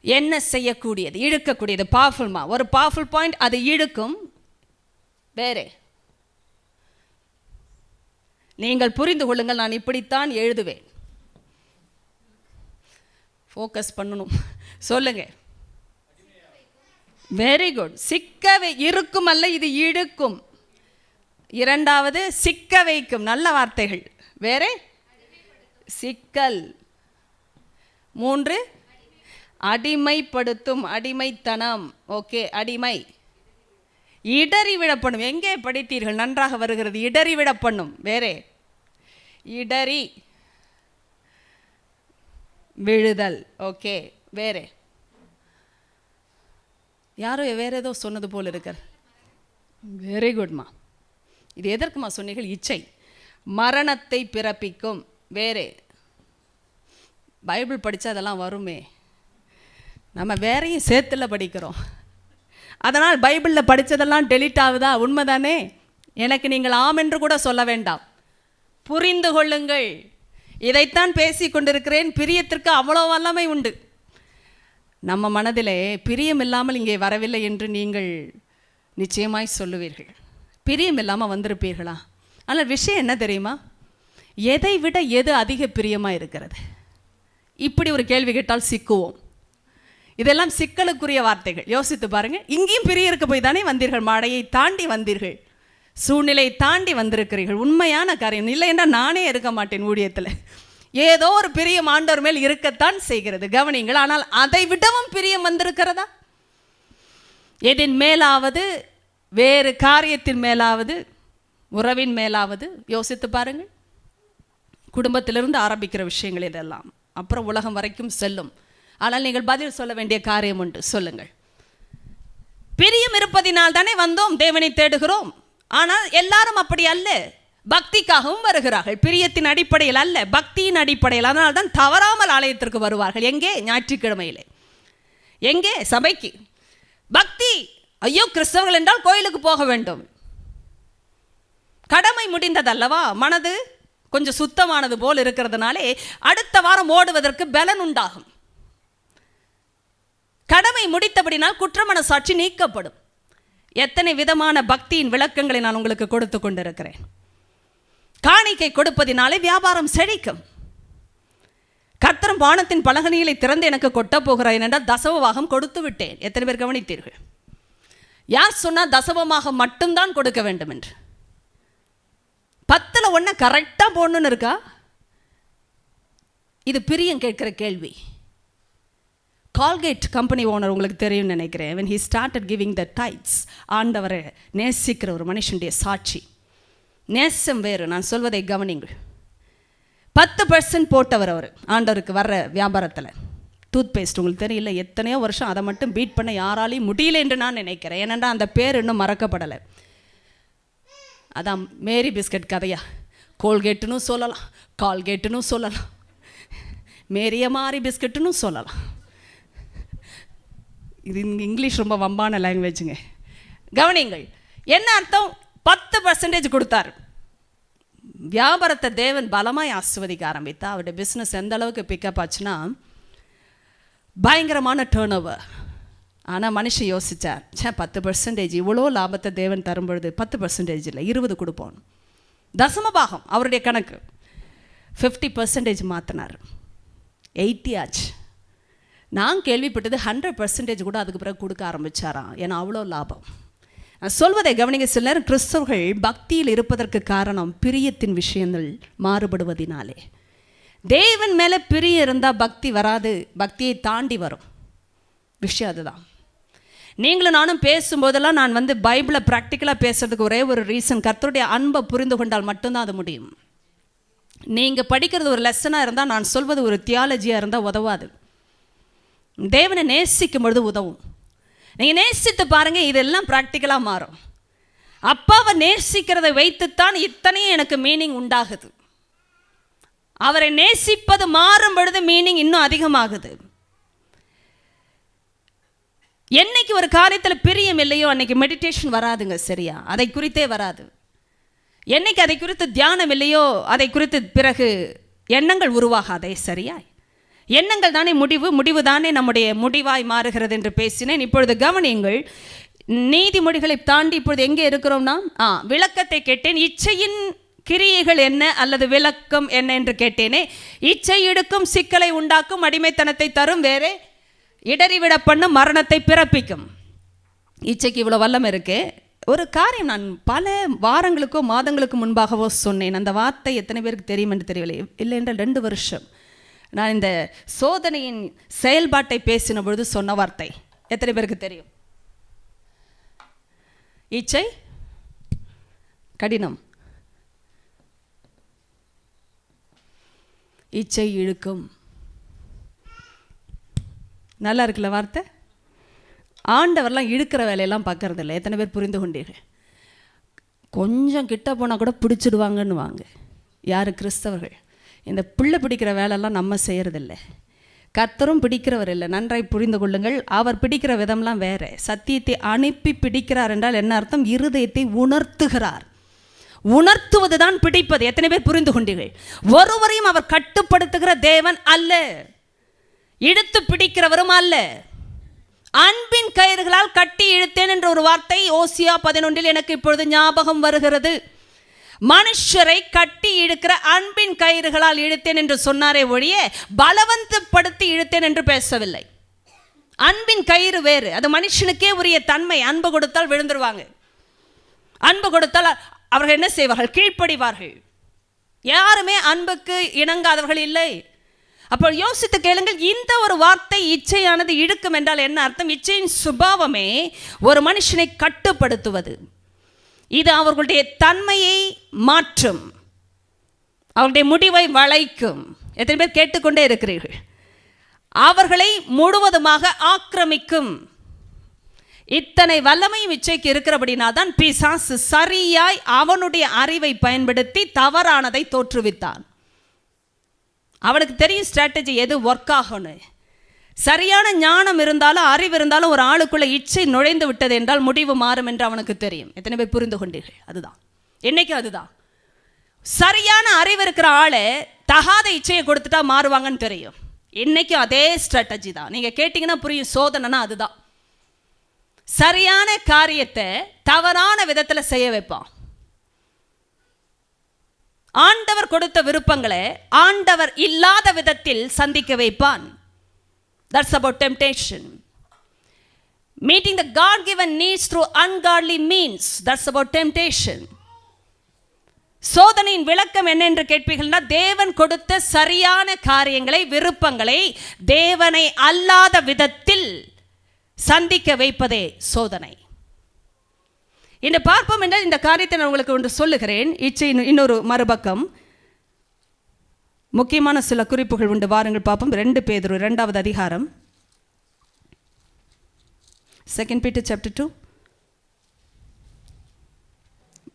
என்ன செய்யக்கூடியது? இழுக்கக்கூடியது. பவர்ஃபுல்மா? ஒரு பவர்ஃபுல் பாயிண்ட், அது இழுக்கும். வேறே நீங்கள் புரிந்து கொள்ளுங்கள், நான் இப்படித்தான் எழுதுவேன். ஃபோக்கஸ் பண்ணணும். சொல்லுங்க. Very good. சிக்கவே இருக்கும் அல்ல, இது இழுக்கும். இரண்டாவது சிக்க வைக்கும். நல்ல வார்த்தைகள். வேற சிக்கல். 3 அடிமைப்படுத்தும். அடிமைத்தனம். ஓகே, அடிமை. இடறி விடப்படும். எங்கே படித்தீர்கள்? நன்றாக வருகிறது. இடறி விடப்படும். வேறே இடறி விழுதல். ஓகே, வேறே யாரோ வேற ஏதோ சொன்னது போல் இருக்கிறது. வெரி குட்மா. இது எதற்குமா சொன்னீர்கள்? இச்சை மரணத்தை பிறப்பிக்கும். வேறே பைபிள் படித்தா அதெல்லாம் வருமே. நம்ம வேறையும் சேர்த்துல படிக்கிறோம். அதனால் பைபிளில் படித்ததெல்லாம் டெலிட் ஆகுதா? உண்மைதானே? எனக்கு நீங்கள் ஆம் என்று கூட சொல்ல வேண்டாம். புரிந்து கொள்ளுங்கள். இதைத்தான் பேசி கொண்டிருக்கிறேன். பிரியத்திற்கு அவ்வளோ வல்லமை உண்டு. நம்ம மனதிலே பிரியம் இல்லாமல் இங்கே வரவில்லை என்று நீங்கள் நிச்சயமாய் சொல்லுவீர்கள். பிரியம் இல்லாமல் வந்திருப்பீர்களா? ஆனால் விஷயம் என்ன தெரியுமா? எதை விட எது அதிக பிரியமாக இருக்கிறது? இப்படி ஒரு கேள்வி கேட்டால் சிக்குவோம். இதெல்லாம் சிக்கலுக்குரிய வார்த்தைகள். யோசித்து பாருங்கள். இங்கேயும் பிரிய இருக்க போய் தானே வந்தீர்கள். மழையை தாண்டி வந்தீர்கள், சூழ்நிலையை தாண்டி வந்திருக்கிறீர்கள். உண்மையான காரியம். இல்லை என்றால் நானே இருக்க மாட்டேன் ஊழியத்தில். ஏதோ ஒரு பிரியம் ஆண்டவர் மேல் இருக்கத்தான் செய்கிறது, கவனிங்கள். ஆனால் அதை விடவும் பிரியம் வந்திருக்கிறதா? எதின் மேலாவது, வேறு காரியத்தின் மேலாவது, உறவின் மேலாவது? யோசித்து பாருங்கள். குடும்பத்திலிருந்து ஆரம்பிக்கிற விஷயங்கள் இதெல்லாம், அப்புறம் உலகம் வரைக்கும் செல்லும். ஆனால் நீங்கள் பதில் சொல்ல வேண்டிய காரியம் உண்டு. சொல்லுங்கள். பிரியம் இருப்பதினால் தானே வந்தோம், தேவனை தேடுகிறோம். ஆனால் எல்லாரும் அப்படி அல்ல. பக்திக்காகவும் வருகிறார்கள், பிரியத்தின் அடிப்படையில் அல்ல, பக்தியின் அடிப்படையில். அதனால் தான் தவறாமல் ஆலயத்திற்கு வருவார்கள். எங்கே? ஞாயிற்றுக்கிழமையிலே. எங்கே? சபைக்கு. பக்தி. ஐயோ, கிறிஸ்தவர்கள் என்றால் கோயிலுக்கு போக வேண்டும். கடமை முடிந்ததல்லவா? மனது கொஞ்சம் சுத்தமானது போல் இருக்கிறதுனாலே அடுத்த வாரம் ஓடுவதற்கு பலன் உண்டாகும். கடமை முடித்தபடினால் குற்றமனசாட்சி நீக்கப்படும். எத்தனை விதமான பக்தியின் விளக்கங்களை நான் உங்களுக்கு கொடுத்து கொண்டிருக்கிறேன். காணிக்கை கொடுப்பதினாலே வியாபாரம் செழிக்கும். கர்த்தரும் வானத்தின் பலகணிகளை திறந்து எனக்கு கொட்ட போகிறார் என்றால் தசமபாகம் கொடுத்து விட்டேன். எத்தனை பேர் கவனித்தீர்கள்? யார் சொன்னால் தசமபாகம் மட்டும்தான் கொடுக்க வேண்டும் என்று? 10ல் 1 கரெக்டாக போடணுன்னு இருக்கா? இது பிரியம் கேட்கிற கேள்வி. கால்கேட் கம்பெனி ஓனர் உங்களுக்கு தெரியும்னு நினைக்கிறேன். when he started giving the tithes, ஆண்டவரை நேசிக்கிற ஒரு மனுஷனுடைய சாட்சி. நேசம் வேறு, நான் சொல்வதை கவனிங்கள். 10% போட்டவர் அவர் ஆண்டவருக்கு வர்ற வியாபாரத்தில். டூத் பேஸ்ட் உங்களுக்கு தெரியல, எத்தனையோ வருஷம் அதை மட்டும் பீட் பண்ண யாராலையும் முடியல என்று நான் நினைக்கிறேன். ஏனென்றால் அந்த பேர் இன்னும் மறக்கப்படலை. அதான் மேரி பிஸ்கட் கதையா, கோல்கேட்டுன்னு சொல்லலாம், கால்கேட்டுன்னு சொல்லலாம், மேரிய மாரி பிஸ்கட்டுன்னு சொல்லலாம். இது இங்கிலீஷ் ரொம்ப வம்பான லாங்குவேஜுங்க. கவனிங்கள், என்ன அர்த்தம்? 10% கொடுத்தார். வியாபாரத்தை தேவன் பலமாய் ஆசிர்வதிக்க ஆரம்பித்தா அவருடைய பிஸ்னஸ் எந்த அளவுக்கு பிக்கப் ஆச்சுன்னா பயங்கரமான டேர்ன் ஓவர். ஆனால் மனுஷன் யோசித்தார், 10% இவ்வளோ லாபத்தை தேவன் தரும்பொழுது 10% இல்லை 20 கொடுப்போம். தசமபாகம் அவருடைய கணக்கு. 50% மாற்றினார், 80 ஆச்சு. நான் கேள்விப்பட்டது 100% கூட அதுக்கு பிறகு கொடுக்க ஆரம்பித்தாராம். ஏன்னா அவ்வளோ லாபம். நான் சொல்வதை கவனிங்க. சில நேரம் கிறிஸ்தவர்கள் பக்தியில் இருப்பதற்கு காரணம் பிரியத்தின் விஷயங்கள் மாறுபடுவதினாலே. தேவன் மேலே பிரியம் இருந்தால் பக்தி வராது, பக்தியை தாண்டி வரும் விஷயம் அதுதான். நீங்களும் நானும் பேசும்போதெல்லாம் நான் பைபிளை ப்ராக்டிக்கலாக பேசுறதுக்கு ஒரே ஒரு ரீசன், கர்த்தருடைய அன்பை புரிந்து கொண்டால் மட்டும்தான் அது முடியும். நீங்கள் படிக்கிறது ஒரு லெசனாக இருந்தால், நான் சொல்வது ஒரு தியாலஜியாக இருந்தால் உதவாது. தேவனை நேசிக்கும் பொழுது உதவும். நீங்கள் நேசித்து பாருங்கள், இதெல்லாம் ப்ராக்டிக்கலாக மாறும். அப்பாவை நேசிக்கிறதை வைத்துத்தான் இத்தனையும் எனக்கு மீனிங் உண்டாகுது. அவரை நேசிப்பது மாறும் பொழுது மீனிங் இன்னும் அதிகமாகுது. என்னைக்கு ஒரு காரியத்தில் பிரியம் இல்லையோ அன்னைக்கு மெடிடேஷன் வராதுங்க, சரியா? அதை குறித்தே வராது. என்னைக்கு அதை குறித்து தியானம் இல்லையோ அதை குறித்து பிறகு எண்ணங்கள் உருவாகாதே, சரியா? எண்ணங்கள் தானே முடிவு, முடிவு தானே நம்முடைய முடிவாய் மாறுகிறது என்று பேசினேன். இப்பொழுது கவனியுங்கள், நீதிமொழிகளை தாண்டி இப்பொழுது எங்கே இருக்கிறோம்னா விளக்கத்தை கேட்டேன். இச்சையின் கிரியைகள் என்ன அல்லது விளக்கம் என்ன என்று கேட்டேனே. இச்சை இடுக்கும், சிக்கலை உண்டாக்கும், அடிமைத்தனத்தை தரும், வேறே இடறிவிட பண்ணும், மரணத்தை பிறப்பிக்கும். இச்சைக்கு இவ்வளோ வல்லம் இருக்கு. ஒரு காரியம் நான் பல வாரங்களுக்கோ மாதங்களுக்கு முன்பாகவோ சொன்னேன். அந்த வார்த்தை எத்தனை பேருக்கு தெரியும் என்று தெரியவில்லை. இல்லை என்றால் 2 வருஷம் நான் இந்த சோதனையின் செயல்பாட்டை பேசின பொழுது சொன்ன வார்த்தை எத்தனை பேருக்கு தெரியும்? இச்சை கடினம், இச்சை இழுக்கும். நல்லா இருக்குல்ல வார்த்தை? ஆண்டவர்லாம் இழுக்கிற வேலையெல்லாம் பார்க்கறது இல்லை. எத்தனை பேர் புரிந்து கொண்டீர்கள்? கொஞ்சம் கிட்ட போனால் கூட பிடிச்சிடுவாங்கன்னு வாங்க. யார்? கிறிஸ்தவர்கள். இந்த பிள்ளை பிடிக்கிற வேலையெல்லாம் நம்ம செய்கிறதில்லை. கர்த்தரும் பிடிக்கிறவர் இல்லை, நன்றாய் புரிந்து கொள்ளுங்கள். அவர் பிடிக்கிற விதம்லாம் வேறு. சத்தியத்தை அனுப்பி பிடிக்கிறார் என்றால் என்ன அர்த்தம்? இருதயத்தை உணர்த்துகிறார். உணர்த்துவது தான் பிடிப்பது. எத்தனை பேர் புரிந்து கொண்டீர்கள்? ஒருவரையும் அவர் கட்டுப்படுத்துகிற தேவன் அல்ல, இழுத்து பிடிக்கிறவரும் அல்ல. அன்பின் கயிறுகளால் கட்டி இழுத்தேன் என்ற ஒரு வார்த்தை ஓசியா 11 எனக்கு இப்பொழுது ஞாபகம் வருகிறது. மனுஷரை கட்டி இழுக்கிற அன்பின் கயிறுகளால் இழுத்தேன் என்று சொன்னாரே ஒழிய பலவந்தப்படுத்தி இழுத்தேன் என்று பேசவில்லை. அன்பின் கயிறு வேறு, அது மனுஷனுக்கே உரிய தன்மை. அன்பு கொடுத்தால் விழுந்துருவாங்க, அன்பு கொடுத்தால் அவர்கள் என்ன செய்வார்கள்? கீழ்ப்படிவார்கள். யாருமே அன்புக்கு இணங்காதவர்கள் இல்லை. அப்போ யோசித்து கேளுங்கள், இந்த ஒரு வார்த்தை இச்சையானது இழுக்கும் என்றால் என்ன அர்த்தம்? இச்சையின் சுபாவமே ஒரு மனுஷனை கட்டுப்படுத்துவது. இது அவர்களுடைய தன்மையை மாற்றும், அவர்களுடைய முடிவை வளைக்கும். எத்தனை பேர் கேட்டுக்கொண்டே இருக்கிறீர்கள்? அவர்களை முழுவதுமாக ஆக்கிரமிக்கும். இத்தனை வல்லமையும் இச்சைக்கு இருக்கிறபடினா தான் பிசாசு சரியாய் அவனுடைய அறிவை பயன்படுத்தி தவறானதை தோற்றுவித்தான். அவனுக்கு தெரியும் ஸ்ட்ராட்டஜி எது ஒர்க் ஆகணும். சரியான ஞானம் இருந்தாலும் அறிவு இருந்தாலும் ஒரு ஆளுக்குள்ள இச்சை நுழைந்து விட்டது என்றால் முடிவு மாறும் என்று அவனுக்கு தெரியும். எத்தனை பேர் புரிந்து கொண்டீர்கள்? அதுதான் என்னைக்கு அதுதான். சரியான அறிவு இருக்கிற ஆளை தகாத இச்சையை கொடுத்துட்டா மாறுவாங்கன்னு தெரியும். இன்னைக்கும் அதே ஸ்ட்ராட்டஜி தான். நீங்கள் கேட்டிங்கன்னா புரியும். சோதனைனா அதுதான். சரியான காரியத்தை தவறான விதத்தில் செய்ய வைப்பான். ஆண்டவர் கொடுத்த விருப்பங்களை ஆண்டவர் இல்லாத விதத்தில் சந்திக்க வைப்பான். That's about temptation. Meeting the God-given needs through ungodly means. That's about temptation. சோதனையின் விளக்கம் என்ன என்று கேட்பீர்கள்னா, தேவன் கொடுத்த சரியான காரியங்களை, விருப்பங்களை தேவனை அல்லாத விதத்தில் சந்திக்க வைப்பதே சோதனை. இன்று பார்ப்போம் என்றால் இந்த காரியத்தை நான் உங்களுக்கு ஒன்று சொல்லுகிறேன். இன்னொரு மறுபக்கம் முக்கியமான சில குறிப்புகள் உண்டு. வாருங்கள் பார்ப்போம். 2 பேதுரு 2வது அதிகாரம், 2 Peter chapter 2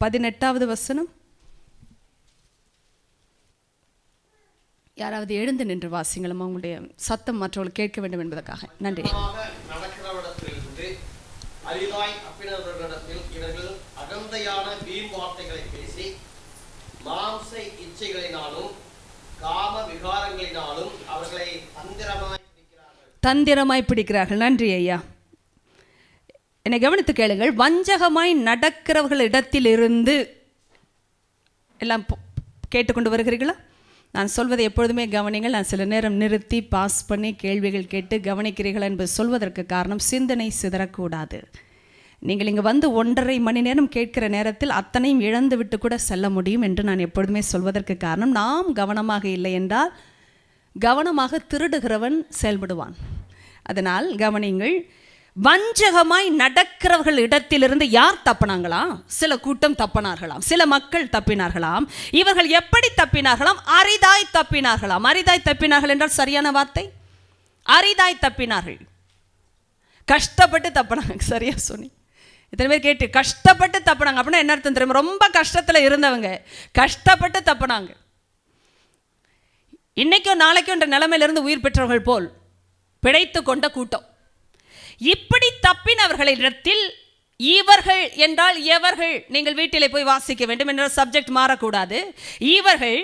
18வது வசனம். யாராவது எழுந்து நின்று வாசிங்களும், அவங்களுடைய சத்தம் மற்றவர்கள் கேட்க வேண்டும் என்பதற்காக. நன்றி. நடக்கிறவரிடத்திலிருந்து அரிதாய் தப்பினவர்களிடத்தில் இவர்கள் அகந்தையான வீண் வார்த்தைகளை பேசி மாம்ச இச்சைகளினாலும் காம விகாரங்களினாலும் அவர்களை தந்திரமாய் பிடிக்கிறார்கள். நன்றி ஐயா. என்னை கவனித்து கேளுங்கள். வஞ்சகமாய் நடக்கிறவர்களிடத்திலிருந்து எல்லாம் கேட்டுக்கொண்டு வருகிறீர்களா? நான் சொல்வதை எப்பொழுதுமே கவனிங்கள். நான் சில நேரம் நிறுத்தி பாஸ் பண்ணி கேள்விகள் கேட்டு கவனிக்கிறீர்கள் என்பது சொல்வதற்கு காரணம், சிந்தனை சிதறக்கூடாது. நீங்கள் இங்கே வந்து 1.5 மணி நேரம் கேட்கிற நேரத்தில் அத்தனையும் இழந்து விட்டு கூட செல்ல முடியும் என்று நான் எப்பொழுதுமே சொல்வதற்கு காரணம், நாம் கவனமாக இல்லை என்றால் கவனமாக திருடுகிறவன் செயல்படுவான். அதனால் கவனிங்கள். வஞ்சகமாய் நடக்கிறவர்கள் இடத்திலிருந்து யார் தப்பினாங்களாம்? சில கூட்டம் தப்பினார்களாம், சில மக்கள் தப்பினார்களாம். இவர்கள் எப்படி தப்பினார்களாம்? அரிதாய் தப்பினார்களாம். அரிதாய் தப்பினார்கள் என்றால் சரியான வார்த்தை, அரிதாய் தப்பினார்கள். கஷ்டப்பட்டு தப்பினாங்க. சரியா சொன்னி. இத்தனை பேர் கேட்டு கஷ்டப்பட்டு தப்பினாங்க அப்படின்னா என்ன அர்த்தம் தெரியுமா? ரொம்ப கஷ்டத்தில் இருந்தவங்க கஷ்டப்பட்டு தப்பினாங்க. இன்னைக்கும் நாளைக்கும் என்ற நிலைமையிலிருந்து உயிர் பெற்றவர்கள் போல் பிழைத்து கொண்ட கூட்டம். இப்படி தப்பினவர்களிடத்தில் இவர்கள் என்றால் எவர்கள்? நீங்கள் வீட்டிலே போய் வாசிக்க வேண்டும் என்ற சப்ஜெக்ட் மாறக்கூடாது. இவர்கள்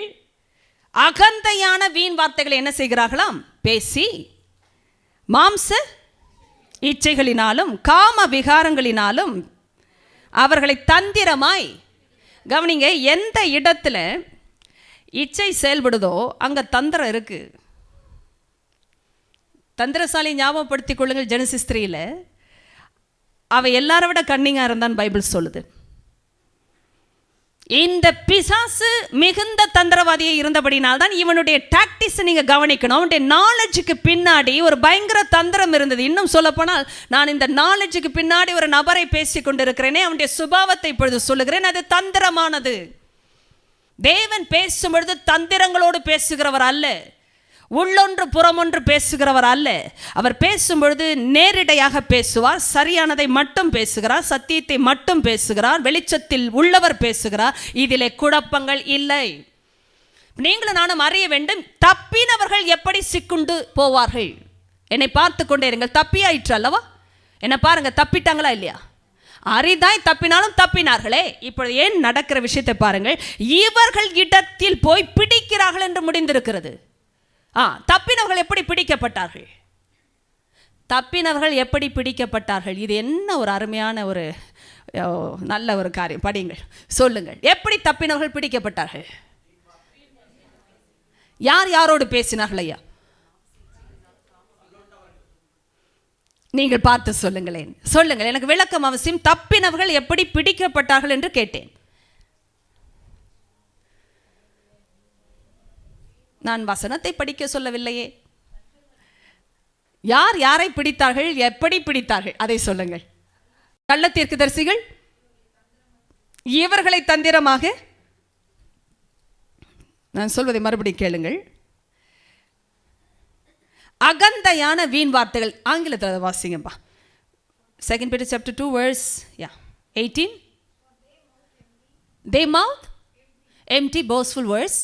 அகந்தையான வீண் வார்த்தைகளை என்ன செய்கிறார்களாம்? பேசி மாம்ச இச்சைகளினாலும் காம விகாரங்களினாலும் அவர்களை தந்திரமாய், கவனிங்க, எந்த இடத்துல இச்சை செயல்படுதோ அங்கே தந்திரம் இருக்கு. தந்திரசாலி ஞாபகப்படுத்திக் கொள்ளுங்கள். ஜெனசிஸ் 3 அவ எல்லாரை விட கண்ணிங்கா இருந்தான் பைபிள் சொல்லுது. இந்த பிசாசு மிகுந்த தந்திரவாதியை இருந்தபடினால்தான் இவனுடைய டாக்டிக்ஸ் நீங்க கவனிக்கணும். அவனுடைய நாலேஜுக்கு பின்னாடி ஒரு பயங்கர தந்திரம் இருந்தது. இன்னும் சொல்ல போனால், நான் இந்த நாலேஜுக்கு பின்னாடி ஒரு நபரை பேசிக் கொண்டிருக்கிறேனே, அவனுடைய சுபாவத்தை இப்பொழுது சொல்லுகிறேன். அது தந்திரமானது. தேவன் பேசும் பொழுது தந்திரங்களோடு பேசுகிறவர் அல்ல, உள்ளொன்று புறமொன்று பேசுகிறவர் அல்ல. அவர் பேசும்பொழுது நேரிடையாக பேசுவார், சரியானதை மட்டும் பேசுகிறார், சத்தியத்தை மட்டும் பேசுகிறார், வெளிச்சத்தில் உள்ளவர் பேசுகிறார். இதிலே குழப்பங்கள் இல்லை. நீங்களும் நானும் அறிய வேண்டும், தப்பினவர்கள் எப்படி சிக்குண்டு போவார்கள். என்னை பார்த்து கொண்டே இருங்கள். தப்பியாயிற்று அல்லவா? என்ன பாருங்க, தப்பிட்டாங்களா இல்லையா? அரிதாய் தப்பினாலும் தப்பினார்களே. இப்பொழுது ஏன் நடக்கிற விஷயத்தை பாருங்கள். இவர்கள் இடத்தில் போய் பிடிக்கிறார்கள் என்று முடிந்திருக்கிறது. தப்பினவர்கள் எப்படி பிடிக்கப்பட்டார்கள்? தப்பினவர்கள் எப்படி பிடிக்கப்பட்டார்கள்? இது என்ன ஒரு அருமையான ஒரு நல்ல ஒரு காரியம். படியுங்கள், சொல்லுங்கள். எப்படி தப்பினவர்கள் பிடிக்கப்பட்டார்கள்? யார் யாரோடு பேசினார்கள் ஐயா? நீங்கள் பார்த்து சொல்லுங்களேன், சொல்லுங்கள். எனக்கு விளக்கம் அவசியம். தப்பினவர்கள் எப்படி பிடிக்கப்பட்டார்கள் என்று கேட்டேன். நான் வசனத்தை படிக்க சொல்லவில்லையே. யார் யாரை பிடித்தார்கள், எப்படி பிடித்தார்கள், அதை சொல்லுங்கள். கள்ள தீர்க்கதரிசிகள் இவர்களை தந்திரமாக, நான் சொல்வதை மறுபடியும் கேளுங்கள், அகந்தையான வீண் வார்த்தைகள். ஆங்கிலத்தில் வாசிங்கப்பா. 2 Peter chapter 2 verse 18. They mouth empty boastful words.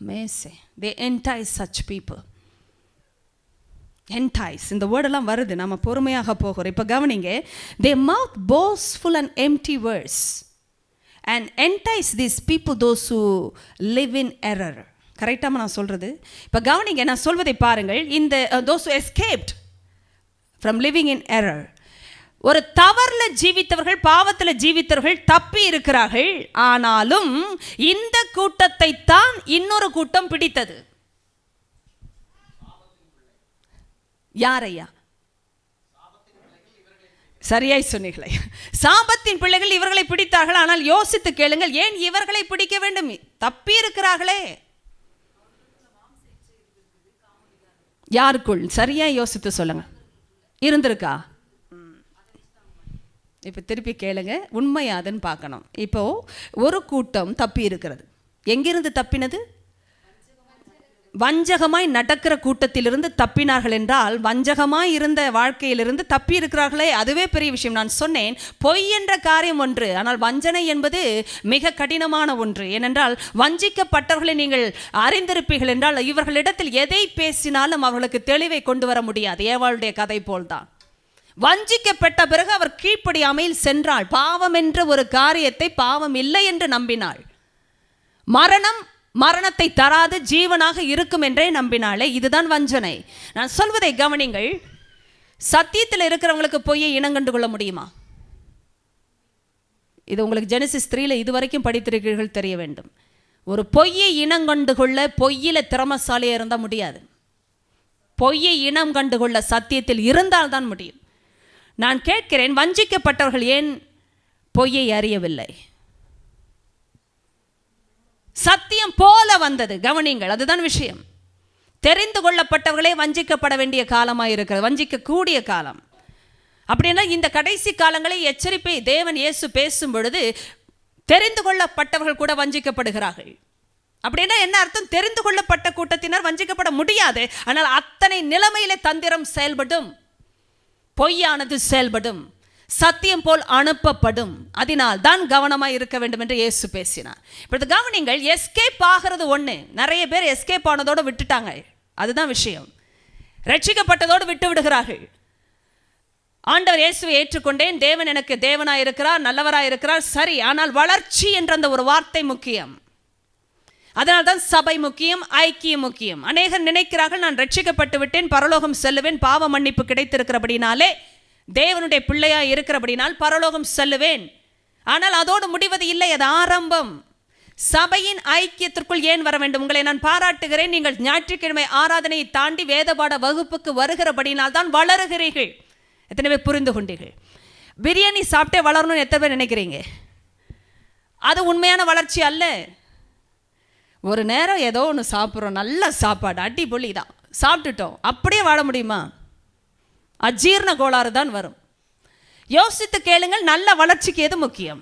Amazing. They entice such people. Entice இந்த வேர்டெல்லாம் வருது, நம்ம பொறுமையாக போகிறோம். இப்போ கவனிங்க, தே மவுத் boastful and empty words and entice these people those who live in error. கரெக்டாக நான் சொல்கிறது? இப்போ கவனிங்க, நான் சொல்வதை பாருங்கள். இந்த those who escaped from living in error, ஒரு தவறில் ஜீவித்தவர்கள், பாவத்தில் ஜீவித்தவர்கள் தப்பி இருக்கிறார்கள். ஆனாலும் இந்த கூட்டத்தை தான் இன்னொரு கூட்டம் பிடித்தது. யாரையா? சரியாய் சொன்னீங்களே, சாபத்தின் பிள்ளைகள் இவர்களை பிடித்தார்கள். ஆனால் யோசித்து கேளுங்கள், ஏன் இவர்களை பிடிக்க வேண்டும்? தப்பி இருக்கிறார்களே. யாருக்குள்? சரியா யோசித்து சொல்லுங்க. இருந்திருக்கா? இப்போ திருப்பி கேளுங்க, உண்மையாதுன்னு பார்க்கணும். இப்போ ஒரு கூட்டம் தப்பி இருக்கிறது. எங்கிருந்து தப்பினது? வஞ்சகமாய் நடக்கிற கூட்டத்திலிருந்து தப்பினார்கள் என்றால், வஞ்சகமாய் இருந்த வாழ்க்கையிலிருந்து தப்பி இருக்கிறார்களே, அதுவே பெரிய விஷயம். நான் சொன்னேன், பொய் என்ற காரியம் ஒன்று, ஆனால் வஞ்சனை என்பது மிக கடினமான ஒன்று. ஏனென்றால் வஞ்சிக்கப்பட்டவர்களை நீங்கள் அறிந்திருப்பீர்கள் என்றால், இவர்களிடத்தில் எதை பேசினாலும் அவர்களுக்கு தெளிவை கொண்டு வர முடியாது. ஏவாளுடைய கதை போல்தான். வஞ்சிக்கப்பட்ட பிறகு அவர் கீழ்ப்படியாமையில் சென்றாள். பாவம் என்ற ஒரு காரியத்தை பாவம் இல்லை என்று நம்பினாள். மரணத்தை தராது ஜீவனாக இருக்கும் என்றே நம்பினாளே. இதுதான் வஞ்சனை. நான் சொல்வதை கவனிங்கள். சத்தியத்தில் இருக்கிறவங்களுக்கு பொய்யை இனங்கண்டு கொள்ள முடியுமா? இது உங்களுக்கு ஜெனசிஸ் 3 இதுவரைக்கும் படித்திருக்கிறீர்கள், தெரிய வேண்டும். ஒரு பொய்யை இனங்கண்டு கொள்ள பொய்யில திறமசாலியாக இருந்தால் முடியாது. பொய்யை இனம் கண்டு கொள்ள சத்தியத்தில் இருந்தால் தான் முடியும். நான் கேட்கிறேன், வஞ்சிக்கப்பட்டவர்கள் ஏன் பொய்யை அறியவில்லை? சத்தியம் போல வந்தது. கவனிங்கள், அதுதான் விஷயம். தெரிந்து கொள்ளப்பட்டவர்களே வஞ்சிக்கப்பட வேண்டிய காலமாக இருக்கிறது, வஞ்சிக்கக்கூடிய காலம். அப்படின்னா இந்த கடைசி காலங்களை எச்சரிப்பை தேவன் இயேசு பேசும் பொழுது, தெரிந்து கொள்ளப்பட்டவர்கள் கூட வஞ்சிக்கப்படுகிறார்கள். அப்படின்னா என்ன அர்த்தம்? தெரிந்து கொள்ளப்பட்ட கூட்டத்தினர் வஞ்சிக்கப்பட முடியாது. ஆனால் அத்தனை நிலைமையிலே தந்திரம் செயல்படும், பொய்யானது செயல்படும், சத்தியம் போல் அனுப்பப்படும். அதனால் தான் கவனமாக இருக்க வேண்டும் என்று இயேசு பேசினார். இப்பொழுது கவனிங்கள், எஸ்கேப் ஆகிறது ஒன்று. நிறைய பேர் எஸ்கேப் ஆனதோடு விட்டுட்டாங்க, அதுதான் விஷயம். ரட்சிக்கப்பட்டதோடு விட்டு விடுகிறார்கள். ஆண்டவர் இயேசுவை ஏற்றுக்கொண்டேன், தேவன் எனக்கு தேவனாக இருக்கிறார், நல்லவராக இருக்கிறார், சரி. ஆனால் வளர்ச்சி என்ற அந்த ஒரு வார்த்தை முக்கியம். அதனால் தான் சபை முக்கியம், ஐக்கியம் முக்கியம். அநேகர் நினைக்கிறார்கள், நான் ரட்சிக்கப்பட்டு விட்டேன், பரலோகம் செல்லுவேன், பாவ மன்னிப்பு கிடைத்திருக்கிறபடினாலே, தேவனுடைய பிள்ளையாக இருக்கிறபடினால் பரலோகம் செல்லுவேன். ஆனால் அதோடு முடிவது இல்லை, அது ஆரம்பம். சபையின் ஐக்கியத்திற்குள் ஏன் வர வேண்டும்? உங்களை நான் பாராட்டுகிறேன். நீங்கள் ஞாயிற்றுக்கிழமை ஆராதனையை தாண்டி வேதபாட வகுப்புக்கு வருகிறபடினால் தான் வளருகிறீர்கள். எத்தனை பேர் புரிந்து கொண்டீர்கள்? பிரியாணி சாப்பிட்டே வளரணும்னு எத்தனை பேர் நினைக்கிறீங்க? அது உண்மையான வளர்ச்சி அல்ல. ஒரு நேரம் ஏதோ ஒன்று சாப்பிட்றோம், நல்ல சாப்பாடு, அடிப்பொலி தான், சாப்பிட்டுட்டோம், அப்படியே வாழ முடியுமா? அஜீரண கோளாறு தான் வரும். யோசித்து கேளுங்கள், நல்ல வளர்ச்சிக்கு எது முக்கியம்?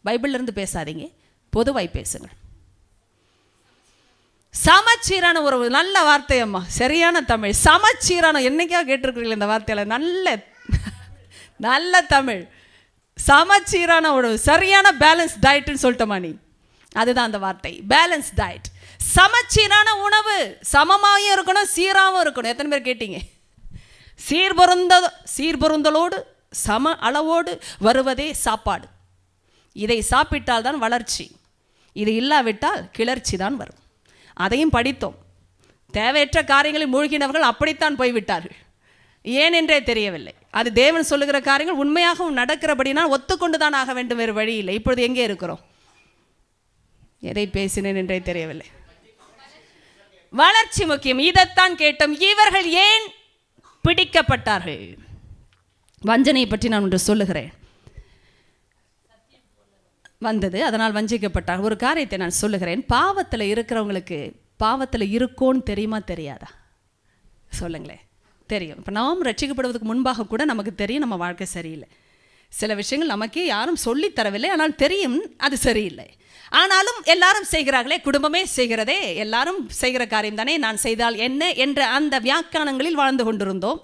பைபிள்ல இருந்து பேசாதீங்க, பொதுவாய் பேசுங்கள். சமச்சீரான ஒரு நல்ல வார்த்தை அம்மா, சரியான தமிழ். சமச்சீரான, என்னைக்கா கேட்டிருக்கிறீங்களா இந்த வார்த்தையில? நல்ல தமிழ். சமச்சீரான ஒரு சரியான பேலன்ஸ் டயட்னு சொல்லிட்டோமா நீ? அதுதான் அந்த வார்த்தை, பேலன்ஸ் டயட். சமச்சீரான உணவு, சமமாகவும் இருக்கணும், சீராகவும் இருக்கணும். எத்தனை பேர் கேட்டீங்க? சீர்பொருந்தலோடு சம அளவோடு வருவதே சாப்பாடு. இதை சாப்பிட்டால் தான் வளர்ச்சி, இது இல்லாவிட்டால் கிளர்ச்சி தான் வரும். அதையும் படித்தோம். தேவையற்ற காரியங்களில் மூழ்கினவர்கள் அப்படித்தான் போய்விட்டார்கள். ஏன் என்றே தெரியவில்லை. அது தேவன் சொல்லுகிற காரியங்கள் உண்மையாகவும் நடக்கிறபடினால் ஒத்துக்கொண்டு தான் ஆக வேண்டும், வேறு வழி இல்லை. இப்பொழுது எங்கே இருக்கிறோம்? எதை பேசினேன் என்றே தெரியவில்லை. வளர்ச்சி முக்கியம். இதைத்தான் கேட்டோம். இவர்கள் ஏன் பிடிக்கப்பட்டார்கள்? வஞ்சனையை பற்றி நான் ஒன்று சொல்லுகிறேன். வந்தது, அதனால் வஞ்சிக்கப்பட்டார். ஒரு காரியத்தை நான் சொல்லுகிறேன். பாவத்தில் இருக்கிறவங்களுக்கு பாவத்தில் இருக்கோன்னு தெரியுமா தெரியாதா? சொல்லுங்களேன். தெரியும். இப்போ நாம் ரட்சிக்கப்படுவதற்கு முன்பாக கூட நமக்கு தெரியும் நம்ம வாழ்க்கை சரியில்லை. சில விஷயங்கள் நமக்கே யாரும் சொல்லித் தரவில்லை, ஆனால் தெரியும் அது சரியில்லை. ஆனாலும் எல்லாரும் செய்கிறார்களே, குடும்பமே செய்கிறதே, எல்லாரும் செய்கிற காரியம் தானே, நான் செய்தால் என்ன என்ற அந்த வியாக்கியானங்களில் வாழ்ந்து கொண்டிருந்தோம்.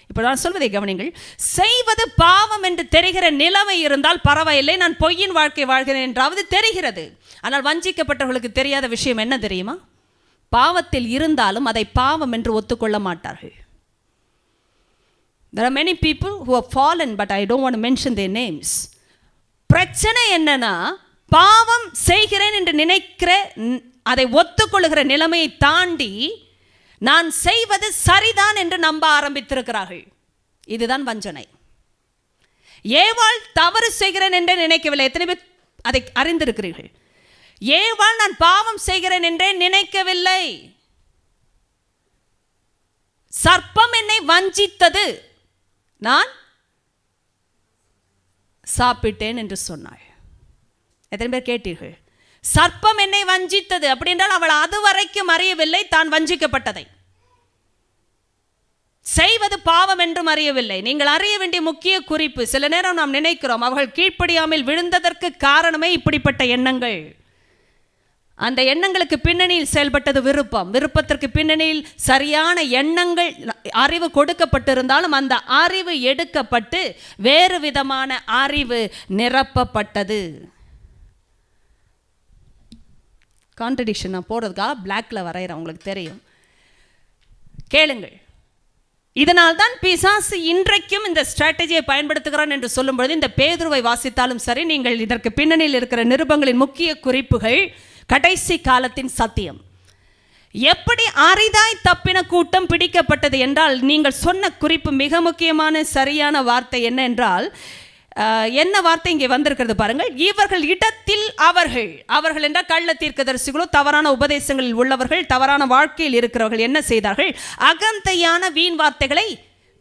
இப்போ நான் சொல்வதை கவனிங்கள். செய்வது பாவம் என்று தெரிகிற நிலைமை இருந்தால் பரவாயில்லை, நான் பொய்யின் வாழ்க்கை வாழ்கிறேன் என்றாவது தெரிகிறது. ஆனால் வஞ்சிக்கப்பட்டவர்களுக்கு தெரியாத விஷயம் என்ன தெரியுமா? பாவத்தில் இருந்தாலும் அதை பாவம் என்று ஒத்துக்கொள்ள மாட்டார்கள். There are many people who have fallen, but I don't want to mention their names. பிரச்சனை என்னன்னா, பாவம் செய்கிறேன் என்று நினைக்கிற, அதை ஒத்துக்கொள்ளுகிற நிலைமையை தாண்டி நான் செய்வது சரிதான் என்று நம்ப ஆரம்பித்திருக்கிறார்கள். இதுதான் வஞ்சனை. ஏவாள் தவறு செய்கிறேன் என்று நினைக்கவில்லை. எத்தனை பேர் அதை அறிந்திருக்கிறீர்கள்? ஏவாள் நான் பாவம் செய்கிறேன் என்றே நினைக்கவில்லை. சர்ப்பம் என்னை வஞ்சித்தது, நான் சாப்பிட்டேன் என்று சொன்னாள். எத்தனை பேர் கேட்டீர்கள்? சர்ப்பம் என்னை வஞ்சித்தது அப்படி என்றால் அவள் அதுவரைக்கும் அறியவில்லை தான் வஞ்சிக்கப்பட்டதை. செய்வது பாவம் என்றும் அறியவில்லை. நீங்கள் அறிய வேண்டிய முக்கிய குறிப்பு, சில நேரம் நாம் நினைக்கிறோம் அவர்கள் கீழ்ப்படியாமல் விழுந்ததற்கு காரணமே இப்படிப்பட்ட எண்ணங்கள். அந்த எண்ணங்களுக்கு பின்னணியில் செயல்பட்டது விருப்பம். விருப்பத்திற்கு பின்னணியில் சரியான எண்ணங்கள், அறிவு கொடுக்கப்பட்டிருந்தாலும் அந்த அறிவு எடுக்கப்பட்டு வேறு விதமான அறிவு நிரப்பப்பட்டது. கான்ட்ரடிக்ஷன் நான் போடுறதுக்காக பிளாக்ல வரைகிறேன், உங்களுக்கு தெரியும். கேளுங்கள். இதனால் தான் பிசாசு இன்றைக்கும் இந்த ஸ்ட்ராட்டஜியை பயன்படுத்துகிறான் என்று சொல்லும்பொழுது இந்த பேதுருவை வாசித்தாலும் சரி, நீங்கள் இதற்கு பின்னணியில் இருக்கிற நிருபங்களின் முக்கிய குறிப்புகள் கடைசி காலத்தின் சத்தியம். எப்படி அரிதாய் தப்பின கூட்டம் பிடிக்கப்பட்டது என்றால், நீங்கள் சொன்ன குறிப்பு மிக முக்கியமான சரியான வார்த்தை என்ன என்றால், என்ன வார்த்தை இங்கே வந்திருக்கிறது பாருங்கள். இவர்கள் இடத்தில் அவர்கள் என்றால் கள்ள தீர்க்கதரிசிகளோ தவறான உபதேசங்களில் உள்ளவர்கள், தவறான வாழ்க்கையில் இருக்கிறவர்கள் என்ன செய்தார்கள்? அகந்தையான வீண் வார்த்தைகளை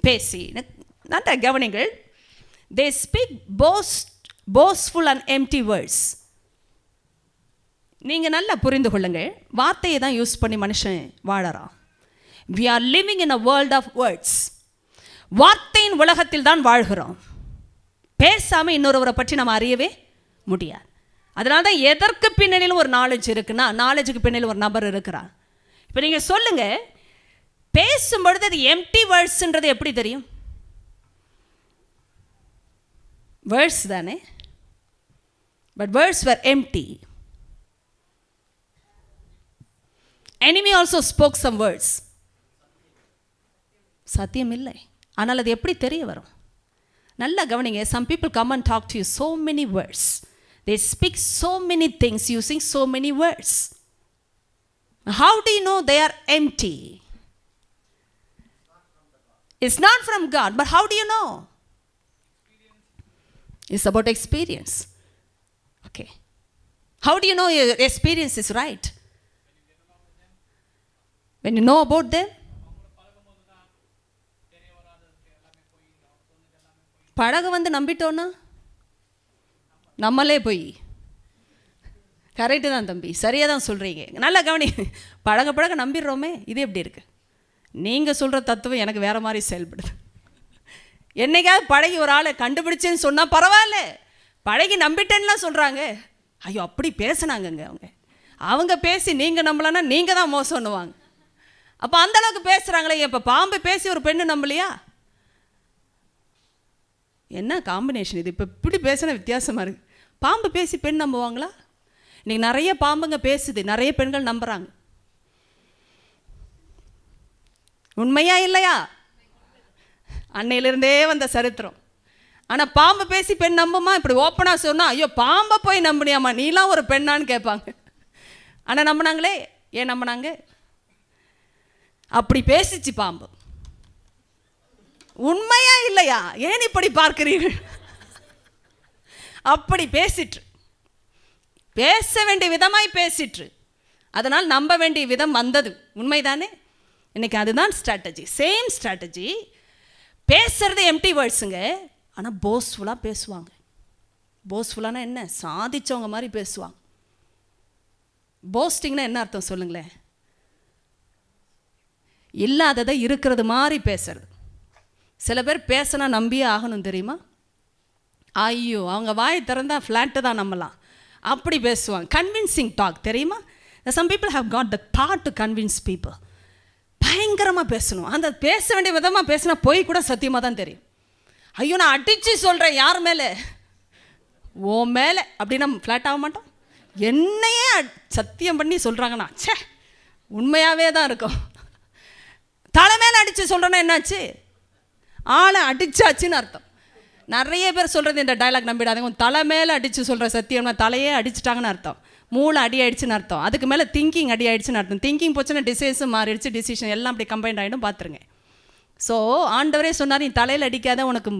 பேசி. நன்றாக கவனிங்கள். they speak boastful and empty words. நீங்கள் நல்லா புரிந்து கொள்ளுங்கள். வார்த்தையை தான் யூஸ் பண்ணி மனுஷன் வாழறான். we are living in a world of words. வார்த்தையின் உலகத்தில் தான் வாழ்கிறோம். பேசாமல் இன்னொருவரை பற்றி நம்ம அறியவே முடியாது. அதனால தான் எதற்கு பின்னணியில் ஒரு நாலேஜ் இருக்குன்னா, நாலேஜுக்கு பின்னணியில் ஒரு நபர் இருக்கிறார். இப்போ நீங்கள் சொல்லுங்கள், பேசும்பொழுது அது எம்டி வேர்ட்ஸ்ன்றது எப்படி தெரியும்? வேர்ட்ஸ் தானே, but words were empty. enemy also spoke some words. சத்தியம் இல்லை, ஆனால் அது எப்படி தெரிய வரும்? நல்லா கவனிங்க. some people come and talk to you so many words. they speak so many things using so many words. how do you know they are empty? it's not from God, but how do you know? it's about experience. okay, how do you know your experience is right? when you know about them. பழக வந்து நம்பிட்டோன்னா நம்மளே போய். Correct தான் தம்பி, சரியாக தான் சொல்கிறீங்க. நல்லா கவனி. பழக நம்பிடுறோமே, இது எப்படி இருக்குது? நீங்கள் சொல்கிற தத்துவம் எனக்கு வேறு மாதிரி செயல்படுது. என்னைக்காவது பழகி ஒரு ஆளை கண்டுபிடிச்சேன்னு சொன்னால் பரவாயில்ல, பழகி நம்பிட்டேன்னுலாம் சொல்கிறாங்க. ஐயோ அப்படி பேசுனாங்கங்க அவங்க பேசி நீங்கள் நம்பலன்னா நீங்கள் தான் மோசம்னுவாங்க. அப்போ அந்தளவுக்கு பேசுகிறாங்களே. இப்போ பாம்பு பேசி ஒரு பெண்ணு நம்பலையா? என்ன காம்பினேஷன் இது? இப்போ இப்படி பேசின வித்தியாசமாக இருக்குது. பாம்பு பேசி பெண் நம்புவாங்களா? இன்றைக்கி நிறைய பாம்புங்க பேசுது, நிறைய பெண்கள் நம்புகிறாங்க. உண்மையா இல்லையா? அன்னையிலிருந்தே வந்த சரித்திரம். ஆனால் பாம்பு பேசி பெண் நம்புமா? இப்படி ஓப்பனாக சொன்னால் ஐயோ பாம்பை போய் நம்பினியாமா, நீலாம் ஒரு பெண்ணான்னு கேட்பாங்க. ஆனால் நம்பினாங்களே. ஏன் நம்பினாங்க? அப்படி பேசிச்சு பாம்பு. உண்மையா இல்லையா? ஏன் இப்படி பார்க்கிறீர்கள்? அப்படி பேசிற்று, பேச வேண்டிய விதமாய் பேசிற்று. அதனால் நம்ப வேண்டிய விதம் வந்தது. உண்மைதானே? இன்னைக்கு அதுதான் ஸ்ட்ராட்டஜி. Same strategy. பேசுறது எம்டி வேர்ட்ஸுங்க, ஆனால் போஸ்ஃபுல்லாக பேசுவாங்க. போஸ்ஃபுல்லானா என்ன? சாதிச்சவங்க மாதிரி பேசுவாங்க. போஸ்டிங்னா என்ன அர்த்தம் சொல்லுங்களேன்? இல்லாததை இருக்கிறது மாதிரி பேசுறது. சில பேர் பேசினா நம்பியே ஆகணும் தெரியுமா? ஐயோ அவங்க வாய் திறந்தா ஃப்ளாட்டு தான் நம்பலாம், அப்படி பேசுவாங்க. கன்வின்சிங் டாக் தெரியுமா? Some people have got the thought to convince people. பயங்கரமாக பேசணும். அந்த பேச வேண்டிய விதமாக பேசினா போய் கூட சத்தியமாக தான் தெரியும். ஐயோ நான் அடித்து சொல்கிறேன் யார் மேலே? ஓ மேலே. அப்படின்னா ஃப்ளாட் ஆக மாட்டோம். என்னையே சத்தியம் பண்ணி சொல்கிறாங்கண்ணா, சே உண்மையாகவே தான் இருக்கும். தலை மேலே அடித்து சொல்கிறேன்னா என்னாச்சு? ஆளை அடிச்சாச்சுன்னு அர்த்தம். நிறைய பேர் சொல்கிறது இந்த டைலாக் நம்பிடாதீங்க. உன் தலை மேலே அடித்து சொல்கிற சத்தியம்னா தலையே அடிச்சிட்டாங்கன்னு அர்த்தம். மூளை அடி ஆயிடுச்சுன்னு அர்த்தம். அதுக்கு மேலே திங்கிங் அடி ஆயிடுச்சுன்னு அர்த்தம். திங்கிங் போச்சுன்னா டிசைஸும் மாறிடுச்சு, டிசிஷன் எல்லாம் அப்படி கம்பைண்ட் ஆகிடும். பார்த்துருங்க. ஸோ ஆண்டவரே சொன்னார், நீ தலையில் அடிக்காத, உனக்கு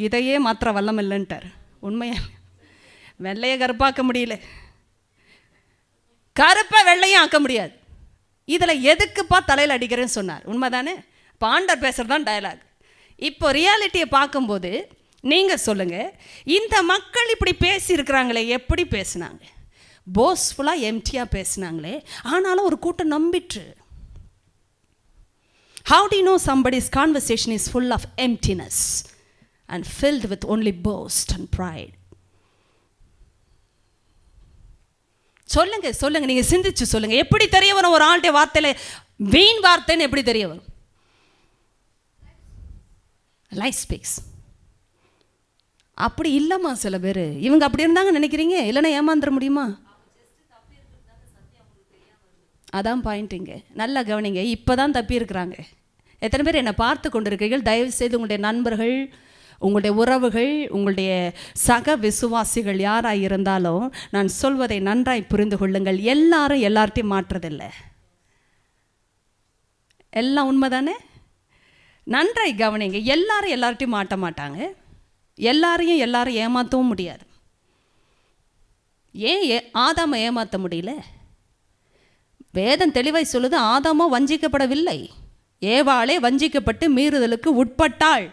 இதையே மாத்திர வல்லம் இல்லைன்ட்டார். உண்மையாக வெள்ளையை கருப்பாக்க முடியல, கருப்பை வெள்ளையும் ஆக்க முடியாது. இதில் எதுக்குப்பா தலையில் அடிக்கிறேன்னு சொன்னார். உண்மை தானே? இப்போ ஆண்டர் பேசுகிறது தான் டயலாக். இப்போ ரியாலிட்டியை பார்க்கும்போது நீங்கள் சொல்லுங்கள், இந்த மக்கள் இப்படி பேசியிருக்கிறாங்களே, எப்படி பேசுனாங்க? போஸ்ஃபுல்லாக எம்டியாக பேசுனாங்களே, ஆனாலும் ஒரு கூட்டம் நம்பிட்டு. How do you know somebody's conversation is full of emptiness and filled with only boast and pride? சொல்லுங்க, நீங்க சிந்திச்சு சொல்லுங்க. எப்படி தெரிய வரும் ஒரு ஆளுடைய வார்த்தையில வீண் வார்த்தைன்னு எப்படி தெரிய வரும்? Life speaks. அப்படி இல்லைம்மா சில பேர். இவங்க அப்படி இருந்தாங்க நினைக்கிறீங்க, இல்லைன்னா ஏமாந்துட முடியுமா? அதான் பாயிண்ட்டுங்க. நல்லா கவனிங்க. இப்போ தான் தப்பி இருக்கிறாங்க. எத்தனை பேர் என்னை பார்த்து கொண்டு இருக்கிறீர்கள்? தயவுசெய்து உங்களுடைய நண்பர்கள், உங்களுடைய உறவுகள், உங்களுடைய சக விசுவாசிகள் யாராக இருந்தாலும் நான் சொல்வதை நன்றாய் புரிந்து கொள்ளுங்கள். எல்லாரும் எல்லார்ட்டையும் மாற்றுறதில்லை. எல்லாம் உண்மை தானே? நன்றாய் கவனிங்க. எல்லாரும் எல்லார்ட்டையும் மாட்ட மாட்டாங்க. எல்லாரையும் எல்லாரும் ஏமாற்றவும் முடியாது. ஏன் ஆதாமை ஏமாற்ற முடியல? வேதம் தெளிவாய் சொல்லுது, ஆதாமோ வஞ்சிக்கப்படவில்லை, ஏவாளே வஞ்சிக்கப்பட்டு மீறுதலுக்கு உட்பட்டாள்.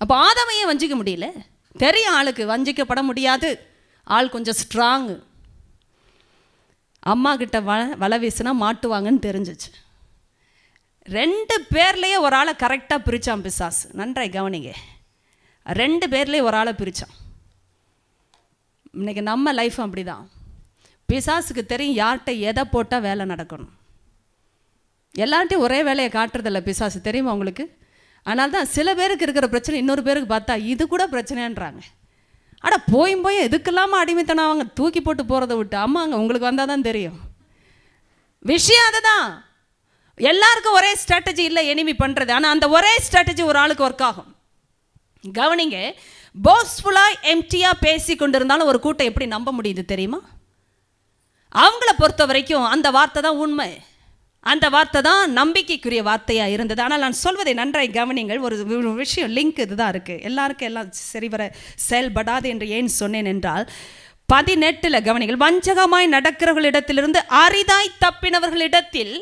அப்போ ஆதாமையே வஞ்சிக்க முடியல. தெரியும் ஆளுக்கு வஞ்சிக்கப்பட முடியாது. ஆள் கொஞ்சம் ஸ்ட்ராங்கு. அம்மா கிட்ட வலை வீசினா மாட்டுவாங்கன்னு தெரிஞ்சிச்சு. 2 பேர்லேயே ஒரு ஆளை கரெக்டாக பிரித்தான் பிசாசு. நன்றாய் கவனிங்க. 2 பேர்லேயே ஒரு ஆளை பிரித்தான். இன்னைக்கு நம்ம லைஃப் அப்படி தான். பிசாசுக்கு தெரியும் யார்கிட்ட எதை போட்டால் வேலை நடக்கணும். எல்லார்ட்டையும் ஒரே வேலையை காட்டுறதில்ல பிசாசு, தெரியுமா உங்களுக்கு? அதனால தான் சில பேருக்கு இருக்கிற பிரச்சனை இன்னொரு பேருக்கு பார்த்தா இது கூட பிரச்சனைன்றாங்க. ஆனால் போய் எதுக்கெல்லாமல் அடிமைத்தனம் அவங்க தூக்கி போட்டு போகிறத விட்டு, அம்மாங்க உங்களுக்கு வந்தால் தான் தெரியும் விஷயம். அதுதான் எல்லாருக்கும் ஒரே ஸ்ட்ராட்டஜி இல்லை எனிமி பண்ணுறது. ஆனால் அந்த ஒரே ஸ்ட்ராட்டஜி ஒரு ஆளுக்கு ஒர்க் ஆகும். கவனிங்க. போஸ்ஃபுல்லாக எம்டியாக பேசி கொண்டு இருந்தாலும் ஒரு கூட்டம் எப்படி நம்ப முடியுது தெரியுமா? அவங்கள பொறுத்த வரைக்கும் அந்த வார்த்தை தான் உண்மை, அந்த வார்த்தை தான் நம்பிக்கைக்குரிய வார்த்தையாக இருந்தது. ஆனால் நான் சொல்வதை நன்றாய் கவனிங்கள். ஒரு விஷயம் லிங்க் இதுதான் இருக்குது. எல்லாருக்கும் எல்லாம் சரிவர செயல்படாது என்று ஏன் சொன்னேன் என்றால், 18 கவனிங்கள். வஞ்சகமாய் நடக்கிறவர்களிடத்திலிருந்து அரிதாய் தப்பினவர்களிடத்தில்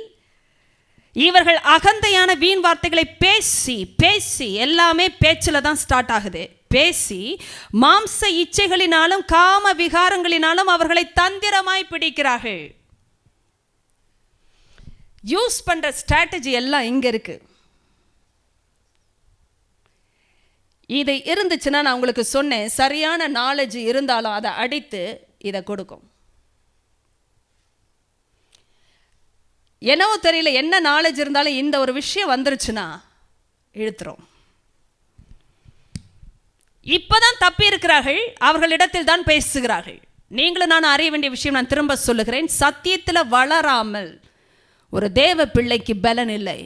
இவர்கள் அகந்தையான வீண் வார்த்தைகளை பேசி பேசி, எல்லாமே பேச்சில் தான் ஸ்டார்ட் ஆகுது, பேசி மாம்ச இச்சைகளினாலும் காம விகாரங்களினாலும் அவர்களை தந்திரமாய் பிடிக்கிறார்கள். யூஸ் பண்ற ஸ்ட்ராட்டஜி எல்லாம் இங்க இருக்கு. இது இருந்துச்சுன்னா நான் உங்களுக்கு சொன்னேன், சரியான நாலேஜ் இருந்தாலும் அதை அடித்து இதை கொடுக்கும். என்னவோ தெரியல, என்ன நாலேஜ் இருந்தாலும் இந்த ஒரு விஷயம் வந்துருச்சுன்னா இழுத்துரும். இப்பதான் தப்பி இருக்கிறார்கள், அவர்களிடத்தில் தான் பேசுகிறார்கள். நீங்களும் நான் அறிய வேண்டிய விஷயம் நான் திரும்ப சொல்லுகிறேன். சத்தியத்தில் வளராமல் ஒரு தேவ பிள்ளைக்கு பலன் இல்லை.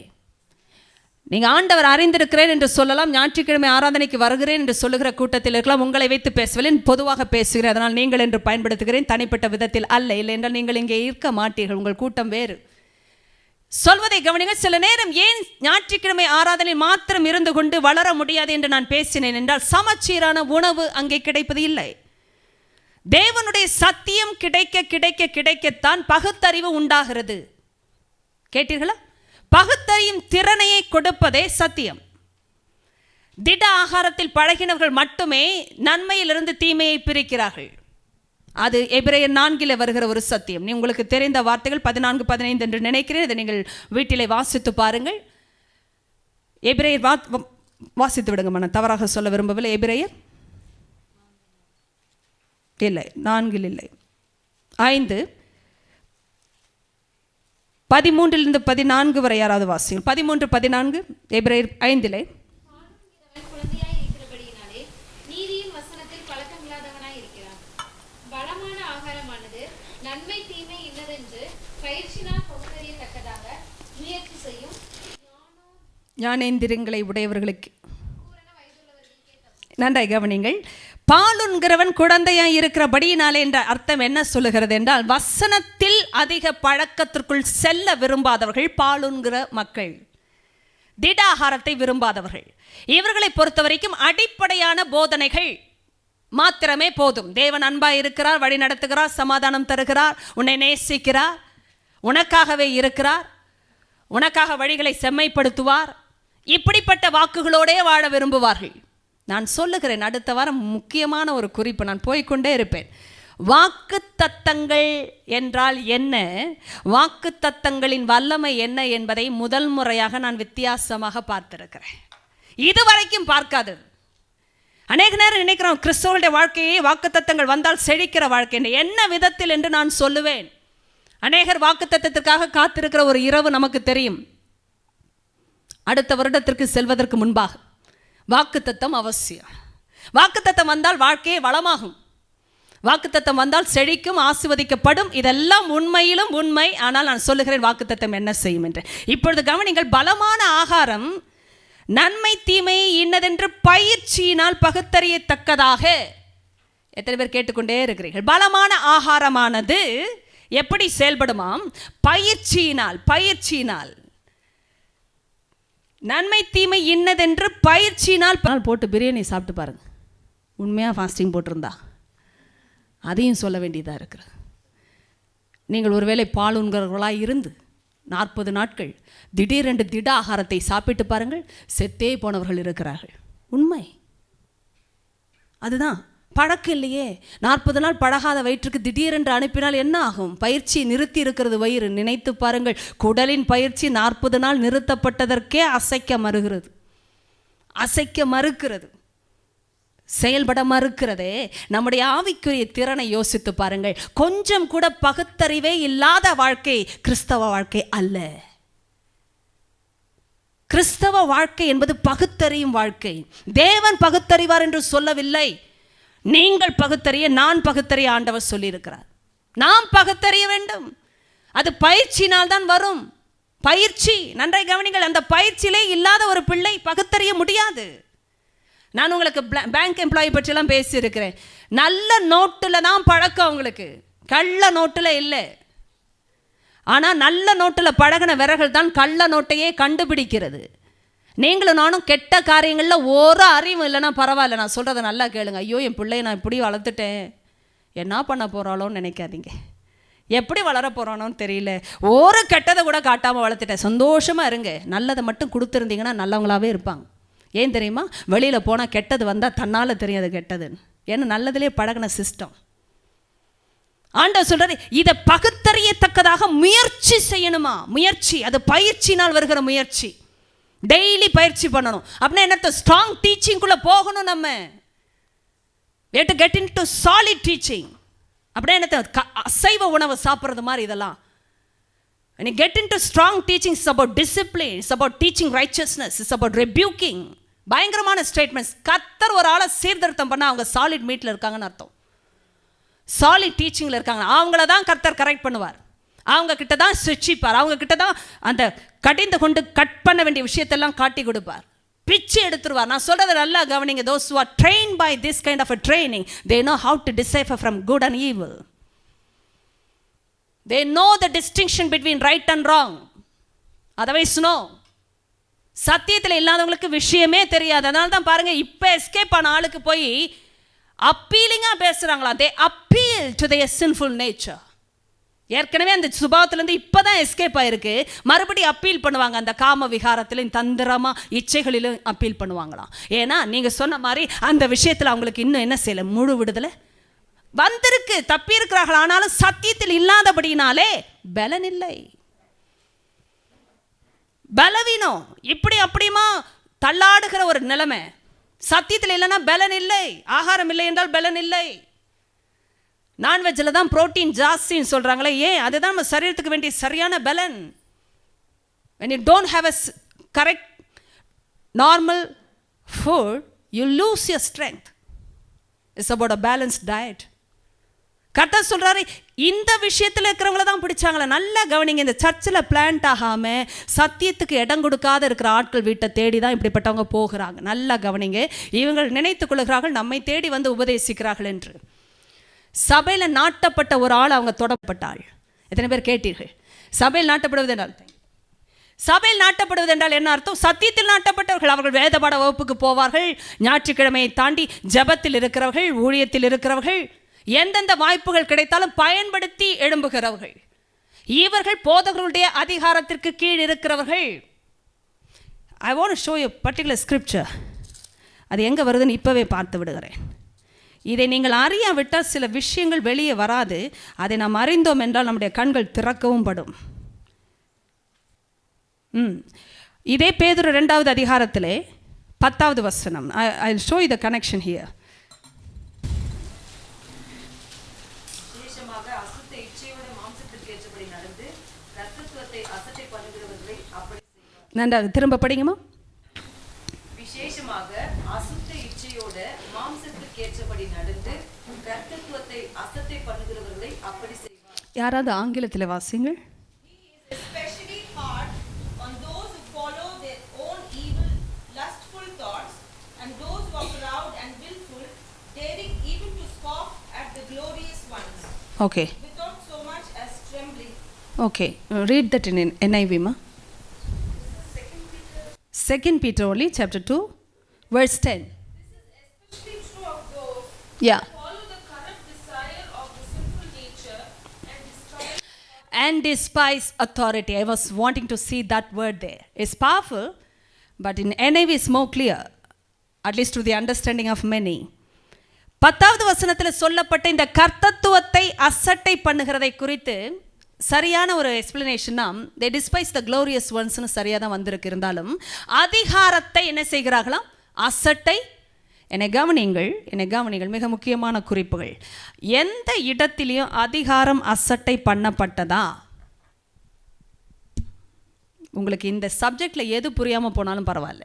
நீங்கள் ஆண்டவர் அறிந்திருக்கிறேன் என்று சொல்லலாம், ஞாயிற்றுக்கிழமை ஆராதனைக்கு வருகிறேன் என்று சொல்லுகிற கூட்டத்தில் இருக்கலாம். உங்களை வைத்து பேசவில்லை, பொதுவாக பேசுகிறேன், அதனால் நீங்கள் என்று பயன்படுத்துகிறேன், தனிப்பட்ட விதத்தில் அல்ல. இல்லை என்றால் நீங்கள் இங்கே இருக்க மாட்டீர்கள், உங்கள் கூட்டம் வேறு. சொல்வதை கவனிங்க. சில நேரம் ஏன் ஞாயிற்றுக்கிழமை ஆராதனை மாத்திரம் இருந்து கொண்டு வளர முடியாது என்று நான் பேசினேன் என்றால், சமச்சீரான உணவு அங்கே கிடைப்பது இல்லை. தேவனுடைய சத்தியம் கிடைக்க கிடைக்க கிடைக்கத்தான் பகுத்தறிவு உண்டாகிறது. கேட்டீர்களா? பகுத்தறியும் திறனையை கொடுப்பதே சத்தியம். திட ஆகாரத்தில் பழகினவர்கள் மட்டுமே நன்மையிலிருந்து தீமையை பிரிக்கிறார்கள். அது எபிரேயர் 4 வருகிற ஒரு சத்தியம். உங்களுக்கு தெரிந்த வார்த்தைகள் 14, 15 என்று நினைக்கிறேன். இதை நீங்கள் வீட்டிலே வாசித்து பாருங்கள். எபிரேயர் வாசித்து விடுங்க, நான் தவறாக சொல்ல விரும்பவில்லை. எபிரேயர் இல்லை 4 இல்லை 5, 13 14 வரை யாராவது வாசிங்கள். 13, 14 எபிரேயர் 5. நன்மை தீமை இன்னதென்று பயிற்சினால் பகுத்தறியத்தக்கதாக முயற்சி செய்யும் ஞானேந்திரங்களை உடையவர்களுக்கு. நன்றாய் கவனிங்கள். பாலுண்கிறவன் குழந்தையாய் இருக்கிறபடியினாலே என்ற அர்த்தம் என்ன சொல்லுகிறது என்றால், வசனத்தில் அதிக பழக்கத்திற்குள் செல்ல விரும்பாதவர்கள் பாலுண்கிற மக்கள், திடாகாரத்தை விரும்பாதவர்கள். இவர்களை பொறுத்த வரைக்கும் அடிப்படையான போதனைகள் மாத்திரமே போதும். தேவன் அன்பாய் இருக்கிறார், வழி நடத்துகிறார், சமாதானம் தருகிறார், உன்னை நேசிக்கிறார், உனக்காகவே இருக்கிறார், உனக்காக வழிகளை செம்மைப்படுத்துவார், இப்படிப்பட்ட வாக்குகளோடே வாழ விரும்புவார்கள். நான் சொல்லுகிறேன், அடுத்த வாரம் முக்கியமான ஒரு குறிப்பு, நான் போய்கொண்டே இருப்பேன். வாக்கு தத்தங்கள் என்றால் என்ன, வாக்கு தத்தங்களின் வல்லமை என்ன என்பதை முதல் முறையாக நான் வித்தியாசமாக பார்த்திருக்கிறேன். இதுவரைக்கும் பார்க்காதது. அநேக நேரம் நினைக்கிறோம் கிறிஸ்தவருடைய வாழ்க்கையே வாக்கு தத்தங்கள் வந்தால் செழிக்கிற வாழ்க்கை. என்ன விதத்தில் என்று நான் சொல்லுவேன். அநேகர் வாக்கு தத்தத்திற்காக காத்திருக்கிற ஒரு இரவு நமக்கு தெரியும். அடுத்த வருடத்திற்கு செல்வதற்கு முன்பாக வாக்குத்தத்தம் அவசியம். வாக்குத்தத்தம் வந்தால் வாழ்க்கையே வளமாகும். வாக்குத்தத்தம் வந்தால் செழிக்கும், ஆசீர்வதிக்கப்படும். இதெல்லாம் உண்மையிலும் உண்மை. ஆனால் நான் சொல்லுகிறேன் வாக்குத்தத்தம் என்ன செய்யும் என்று. இப்பொழுது கவனிங்கள். பலமான ஆகாரம் நன்மை தீமை இன்னதென்று பயிற்சியினால் பகுத்தறியத்தக்கதாக. எத்தனை பேர் கேட்டுக்கொண்டே இருக்கிறீர்கள்? பலமான ஆகாரமானது எப்படி செயல்படுமாம்? பயிற்சியினால். பயிற்சியினால் நன்மை தீமை இன்னதென்று பயிற்சியினால். போட்டு பிரியாணி சாப்பிட்டு பாருங்க, உண்மையாக ஃபாஸ்டிங் போட்டிருந்தா அதையும் சொல்ல வேண்டியதாக இருக்கிறது. நீங்கள் ஒருவேளை பால் உண்கிறவர்களாக இருந்து 40 நாட்கள் திடீரென்று திட ஆகாரத்தை சாப்பிட்டு பாருங்கள், செத்தே போனவர்கள் இருக்கிறார்கள். உண்மை அதுதான். பழக்கம் இல்லையே. 40 நாள் பழகாத வயிற்றுக்கு திடீரென்று அனுப்பினால் என்ன ஆகும்? பயிற்சி நிறுத்தி இருக்கிறது வயிறு. நினைத்து பாருங்கள், குடலின் பயிற்சி 40 நாள் நிறுத்தப்பட்டதற்கே அசைக்க மறுகிறது, அசைக்க மறுக்கிறது, செயல்பட மறுக்கிறதே. நம்முடைய ஆவிக்குரிய திறனை யோசித்து பாருங்கள். கொஞ்சம் கூட பகுத்தறிவே இல்லாத வாழ்க்கை கிறிஸ்தவ வாழ்க்கை அல்ல. கிறிஸ்தவ வாழ்க்கை என்பது பகுத்தறியும் வாழ்க்கை. தேவன் பகுத்தறிவார் என்று சொல்லவில்லை. நீங்கள் பகுத்தறிய, நான் பகுத்தறிய ஆண்டவர் சொல்லியிருக்கிறார். நாம் பகுத்தறிய வேண்டும். அது பயிற்சினால் தான் வரும். பயிற்சி, நன்றாய் கவனிங்கள். அந்த பயிற்சியிலே இல்லாத ஒரு பிள்ளை பகுத்தறிய முடியாது. நான் உங்களுக்கு பேங்க் எம்ப்ளாயி பற்றியெல்லாம் பேசியிருக்கிறேன். நல்ல நோட்டில் தான் பழக்கம் உங்களுக்கு, கள்ள நோட்டில் இல்லை. ஆனால் நல்ல நோட்டில் பழகின விரல்கள் தான் கள்ள நோட்டையே கண்டுபிடிக்கிறது. நீங்களும் நானும் கெட்ட காரியங்களில் ஒரு அறிவும் இல்லைன்னா பரவாயில்ல. நான் சொல்கிறத நல்லா கேளுங்க. ஐயோ, என் பிள்ளையை நான் இப்படி வளர்த்துட்டேன், என்ன பண்ண போகிறாளோன்னு நினைக்காதீங்க. எப்படி வளர போகிறானோன்னு தெரியல, ஒரு கெட்டதை கூட காட்டாமல் வளர்த்துட்டேன், சந்தோஷமாக இருங்க. நல்லதை மட்டும் கொடுத்துருந்தீங்கன்னா நல்லவங்களாகவே இருப்பாங்க. ஏன் தெரியுமா? வெளியில் போனால் கெட்டது வந்தால் தன்னால் தெரியும் அது கெட்டதுன்னு. ஏன்னா நல்லதிலே பழகின சிஸ்டம். ஆண்டவர் சொல்றாரு, இதை பகுத்தறியத்தக்கதாக முயற்சி செய்யணுமா? முயற்சி, அது பயிற்சினால் வருகிற முயற்சி. டெய்லி பயிற்சி பண்ணணும். அப்படின்னா என்ன? ஸ்ட்ராங் டீச்சிங்குள்ளே போகணும். நம்ம we have to get into solid teaching. அப்படின்னா என்ன? அசைவ உணவு சாப்பிட்றது மாதிரி இதெல்லாம். when you get into strong teaching, it's about discipline, it's about teaching righteousness, it's about rebuking. பயங்கரமான ஸ்டேட்மெண்ட்ஸ். கர்த்தர் ஒரு ஆளை சீர்திருத்தம் பண்ண அவங்க சாலிட் மீட்டில் இருக்காங்கன்னு அர்த்தம். சாலிட் டீச்சிங்கில் இருக்காங்க. அவங்கள தான் கர்த்தர் கரெக்ட் பண்ணுவார். அவங்க கிட்ட தான் சிக்ஷிப்பார். அவங்க கிட்ட தான் அந்த கடிந்து கொண்டு கட் பண்ண வேண்டிய விஷயத்தெல்லாம் காட்டி கொடுப்பார். பிச்சு எடுத்துருவார். நான் சொல்கிறத நல்லா கவனிங்க. those who are trained by this kind of a training, they know how to decipher from good and evil. They know the distinction between right and wrong. otherwise no. சத்தியத்தில் இல்லாதவங்களுக்கு விஷயமே தெரியாது. அதனால தான் பாருங்க, இப்போ எஸ்கேப் ஆன ஆளுக்கு போய் அப்பீலிங்காக பேசுகிறாங்களா? they appeal to their sinful nature. ஏற்கனவே அந்த சுபாவத்திலேருந்து இப்போ தான் எஸ்கேப் ஆகிருக்கு. மறுபடியும் அப்பீல் பண்ணுவாங்க. அந்த காம விகாரத்திலும் தந்திரமாக இச்சைகளிலும் அப்பீல் பண்ணுவாங்களாம். ஏன்னா நீங்கள் சொன்ன மாதிரி அந்த விஷயத்தில் அவங்களுக்கு இன்னும் என்ன செய்யலை, முழு விடுதலை வந்திருக்கு. தப்பி இருக்கிறார்கள். ஆனாலும் சத்தியத்தில் இல்லாதபடினாலே பலன் இல்லை, பலவீனம். இப்படி அப்படியுமா தள்ளாடுகிற ஒரு நிலைமை. சத்தியத்தில் இல்லைன்னா பலன் இல்லை. ஆகாரம் இல்லை என்றால் பலன் இல்லை. நான்வெஜ்ஜில் தான் புரோட்டீன் ஜாஸ்தின்னு சொல்கிறாங்களே, ஏன்? அதுதான் நம்ம சரீரத்துக்கு வேண்டிய சரியான பலன். when you don't have a correct normal food, you lose your strength. It's about a balanced diet. கர்த்தர் சொல்கிறாரு, இந்த விஷயத்தில் இருக்கிறவங்கள தான் பிடிச்சாங்களே. நல்லா கவனிங்க, இந்த சர்ச்சில் பிளான்ட் ஆகாமல் சத்தியத்துக்கு இடம் கொடுக்காத இருக்கிற ஆட்கள் வீட்டை தேடி தான் இப்படிப்பட்டவங்க போகிறாங்க. நல்லா கவனிங்க, இவங்க நினைத்து கொள்கிறார்கள் நம்மை தேடி வந்து உபதேசிக்கிறார்கள் என்று. சபையில் நாட்டப்பட்ட ஒரு ஆள் அவங்க தொடப்பட்டாள். எத்தனை பேர் கேட்டீர்கள்? சபையில் நாட்டப்படுவது என்றால், சபையில் நாட்டப்படுவது என்றால் என்ன அர்த்தம்? சத்தியத்தில் நாட்டப்பட்டவர்கள். அவர்கள் வேத பாட வகுப்புக்கு போவார்கள், ஞாயிற்றுக்கிழமையை தாண்டி ஜெபத்தில் இருக்கிறவர்கள், ஊழியத்தில் இருக்கிறவர்கள், எந்தெந்த வாய்ப்புகள் கிடைத்தாலும் பயன்படுத்தி எழும்புகிறவர்கள். இவர்கள் போதகர்களுடைய அதிகாரத்திற்கு கீழ் இருக்கிறவர்கள். I want to show you particular scripture. அது எங்கே வருதுன்னு இப்போவே பார்த்து விடுகிறேன். இதை நீங்கள் அறியாவிட்டால் சில விஷயங்கள் வெளியே வராது. அதை நாம் அறிந்தோம் என்றால் நம்முடைய கண்கள் திறக்கவும் படும். இதே பேதுரு 2வது அதிகாரத்திலே 10வது வசனம். I will show you the connection here. விசேஷமாக அசுத்த இச்சையோட மாம்சத்திற்கு ஏற்றபடி நடந்து கர்த்தத்துவத்தை அசட்டை பண்ணுகிறவர்களை அப்படி செய்வார். நன்றாக திரும்ப படிங்கம்மா. விசேஷமாக அசுத்த இச்சையோட மாம்சத்திற்கு ஏற்றபடி நடந்து கர்த்தத்துவத்தை அசட்டை பண்ணுகிறவர்களை அப்படி செய்வார். யாராவது ஆங்கிலத்தில் வாசிங்கள். Especially hard on those who follow their own evil, lustful thoughts, and those who are proud and willful, daring even to scoff at the glorious ones, okay without so much as trembling. Okay, read that in NIV ma. 2 Peter only, chapter 2, verse 10. This is especially true of those Yeah. who follow the corrupt desire of the sinful nature And despise authority. I was wanting to see that word there. It's powerful, but in NIV is more clear, at least to the understanding of many. 10வது வசனத்தில் சொல்லப்பட்ட இந்த கர்த்தத்துவத்தை அசட்டை பண்ணுகிறதை குறித்து சரியான ஒரு எக்ஸ்பிளனேஷன்னா, they despise the glorious onesனு சரியாக தான் வந்திருக்கு. இருந்தாலும் அதிகாரத்தை என்ன செய்கிறார்களாம்? அசட்டை. என்னை கவனிங்கள், மிக முக்கியமான குறிப்புகள். எந்த இடத்திலையும் அதிகாரம் அசட்டை பண்ணப்பட்டதா? உங்களுக்கு இந்த சப்ஜெக்டில் எது புரியாமல் போனாலும் பரவாயில்ல,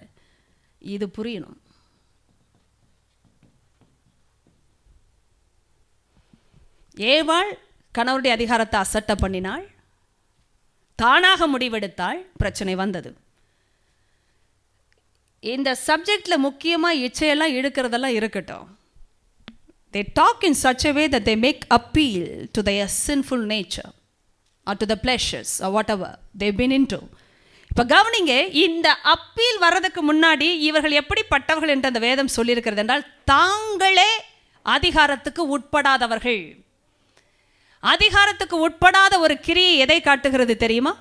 இது புரியணும். ஏவாள் கணவருடைய அதிகாரத்தை அசட்டை பண்ணினாள், தானாக முடிவெடுத்தாள், பிரச்சனை வந்தது. இந்த சப்ஜெக்டில் முக்கியமாக இச்சையெல்லாம் இழுக்கிறதெல்லாம் இருக்கட்டும். They talk in such a way that they make appeal to their sinful nature or to the pleasures or whatever they've been into. இப்போ கவனிங்க, இந்த அப்பீல் வர்றதுக்கு முன்னாடி இவர்கள் எப்படிப்பட்டவர்கள் என்று அந்த வேதம் சொல்லியிருக்கிறது என்றால், தாங்களே அதிகாரத்துக்கு உட்படாதவர்கள். அதிகாரத்துக்கு உட்படாத ஒரு கிரியை எதை காட்டுகிறது தெரியுமா?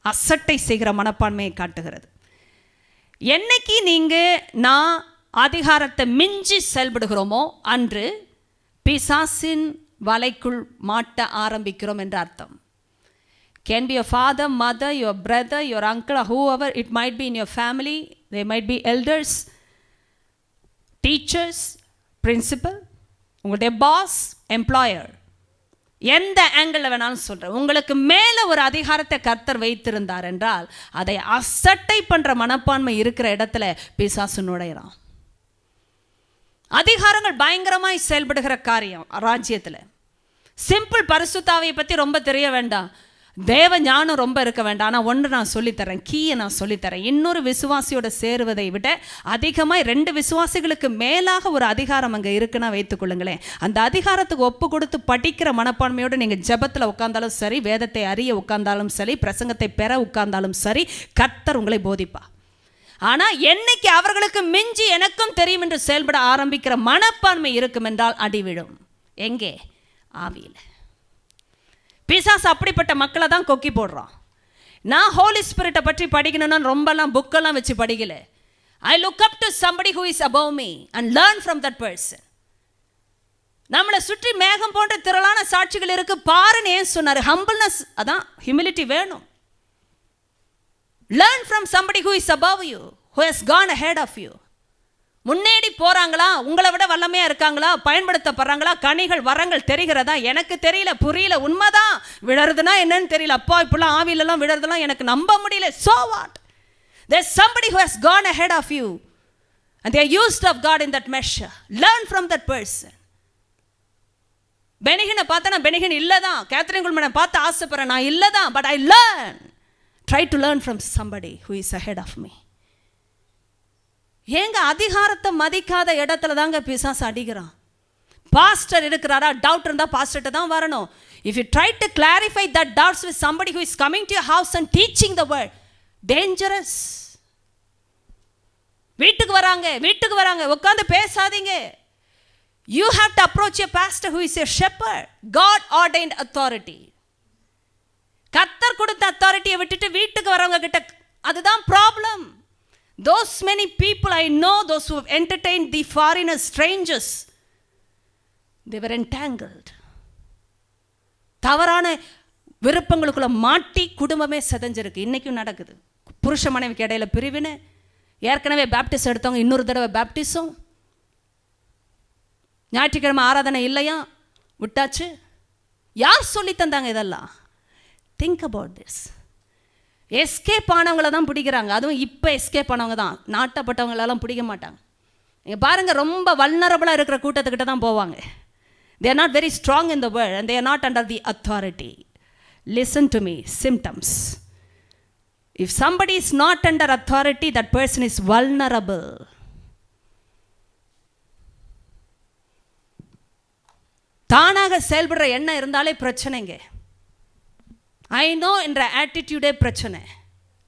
அசட்டை செய்கிற மனப்பான்மையை காட்டுகிறது. என்னைக்கு நீங்கள் நான் அதிகாரத்தை மிஞ்சி செயல்படுகிறோமோ அன்று பிசாசின் வலைக்குள் மாட்ட ஆரம்பிக்கிறோம் என்ற அர்த்தம். Can be your father, mother, your brother, your uncle, or whoever it might be in your family. They might be elders, teachers, principal, உங்களுடைய பாஸ், எம்ப்ளாயர். எந்த ஆங்கிளில் வேணாலும் சொல்கிறேன், உங்களுக்கு மேலே ஒரு அதிகாரத்தை கர்த்தர் வைத்திருந்தார் என்றால் அதை அசட்டை பண்ணுற மனப்பான்மை இருக்கிற இடத்துல பிசாசு நுழையிறான். அதிகாரங்கள் பயங்கரமாய் செயல்படுகிற காரியம் ராஜ்யத்தில். சிம்பிள் பரிசுத்தாவியை பற்றி ரொம்ப தெரிய வேண்டாம், தேவ ஞானம் ரொம்ப இருக்க வேண்டாம். ஆனால் ஒன்று நான் சொல்லித்தரேன், கீயை நான் சொல்லித்தரேன். இன்னொரு விசுவாசியோட சேருவதை விட அதிகமாக 2 விசுவாசிகளுக்கு மேலாக ஒரு அதிகாரம் அங்கே இருக்குன்னா வைத்துக்கொள்ளுங்களேன். அந்த அதிகாரத்துக்கு ஒப்பு கொடுத்து படிக்கிற மனப்பான்மையோடு நீங்கள் ஜெபத்தில் உட்கார்ந்தாலும் சரி, வேதத்தை அறிய உட்கார்ந்தாலும் சரி, பிரசங்கத்தை பெற உட்கார்ந்தாலும் சரி, கர்த்தர் உங்களை போதிப்பா. ஆனால் என்னைக்கு அவர்களுக்கு மிஞ்சி எனக்கும் தெரியும் என்று செயல்பட ஆரம்பிக்கிற மனப்பான்மை இருக்கும் என்றால் அடி விழும். எங்கே? ஆவியில். பிசாசு அப்படிப்பட்ட மக்களை தான் கொக்கி போடுறான். நான் ஹோலி ஸ்பிரிட்டை பற்றி படிக்கணும்னா ரொம்பலாம் புக்கெல்லாம் வச்சு படிக்கல. I look up to somebody who is above me and learn from that person. நம்மளை சுற்றி மேகம் போன்ற திரளான சாட்சிகள் இருக்கு பாருன்னு ஏன் சொன்னார்? ஹம்பிள்னஸ், அதான் ஹியூமிலிட்டி வேணும். Learn from somebody who is above you, who has gone ahead of you. முன்னேறி போகிறாங்களா? உங்களை விட வல்லமையாக இருக்காங்களா? பயன்படுத்தப்படுறாங்களா? கனிகள் வரங்கள் தெரிகிறதா? எனக்கு தெரியல, புரியல, உண்மைதான். விழறதுனா என்னன்னு தெரியல. அப்பா இப்பெல்லாம் ஆவிலெல்லாம் விழறதுலாம் எனக்கு நம்ப முடியல. So what? There's somebody who has gone ahead of you and they are used of God in that measure. Learn from that person. பெனிகனை பார்த்தா நான் பெனிகன் இல்லை தான், கேத்ரின் குல்மனை பார்த்து ஆசைப்படுறேன் நான் இல்லை தான், but I learn, try to learn from somebody who is ahead of me. ஏங்க அதிகாரத்தை மதிக்காத இடத்துல தாங்க பிசாசு அடிக்கிறான். பாஸ்டர் இருக்கிறாரா, டவுட் இருந்தால் பாஸ்டர்கிட்ட தான் வரணும். If you try to clarify that doubts with somebody who is coming to your house and teaching the word, dangerous. வீட்டுக்கு வராங்க உட்காந்து பேசாதீங்க. You have to approach your pastor who is a shepherd, God ordained authority. கர்த்தர் கொடுத்த அத்தாரிட்டியை விட்டுட்டு வீட்டுக்கு வரவங்க கிட்ட, அதுதான் problem. Those many people I know, those who have entertained the foreigners, strangers, they were entangled. தவறான விருப்பங்களுக்குள்ள மாட்டி குடும்பமே செதஞ்சிருக்கு. இன்னைக்கும் நடக்குது. புருஷ மனைவிக்கு இடையில பிரிவினை, ஏற்கனவே பேப்டிஸ்ட் எடுத்தவங்க இன்னொரு தடவை பேப்டிசம், ஞாயிற்றுக்கிழமை ஆராதனை இல்லையா விட்டாச்சு. யார் சொல்லி தந்தாங்க இதெல்லாம்? Think about this. எஸ்கேப் ஆனவங்கள தான் பிடிக்கிறாங்க. அதுவும் இப்போ எஸ்கேப் ஆனவங்க தான், நாட்டப்பட்டவங்களெல்லாம் பிடிக்க மாட்டாங்க. நீங்கள் பாருங்கள், ரொம்ப வல்னரபுளாக இருக்கிற கூட்டத்துக்கிட்ட தான் போவாங்க. they are not very strong in the world and they are not under the authority. Listen to me, symptoms. If somebody is not under authority, that person is vulnerable. தானாக செயல்படுற எண்ணம் இருந்தாலே பிரச்சனைங்க. ஐ நோ என்ற ஆட்டிடியூடே பிரச்சனை.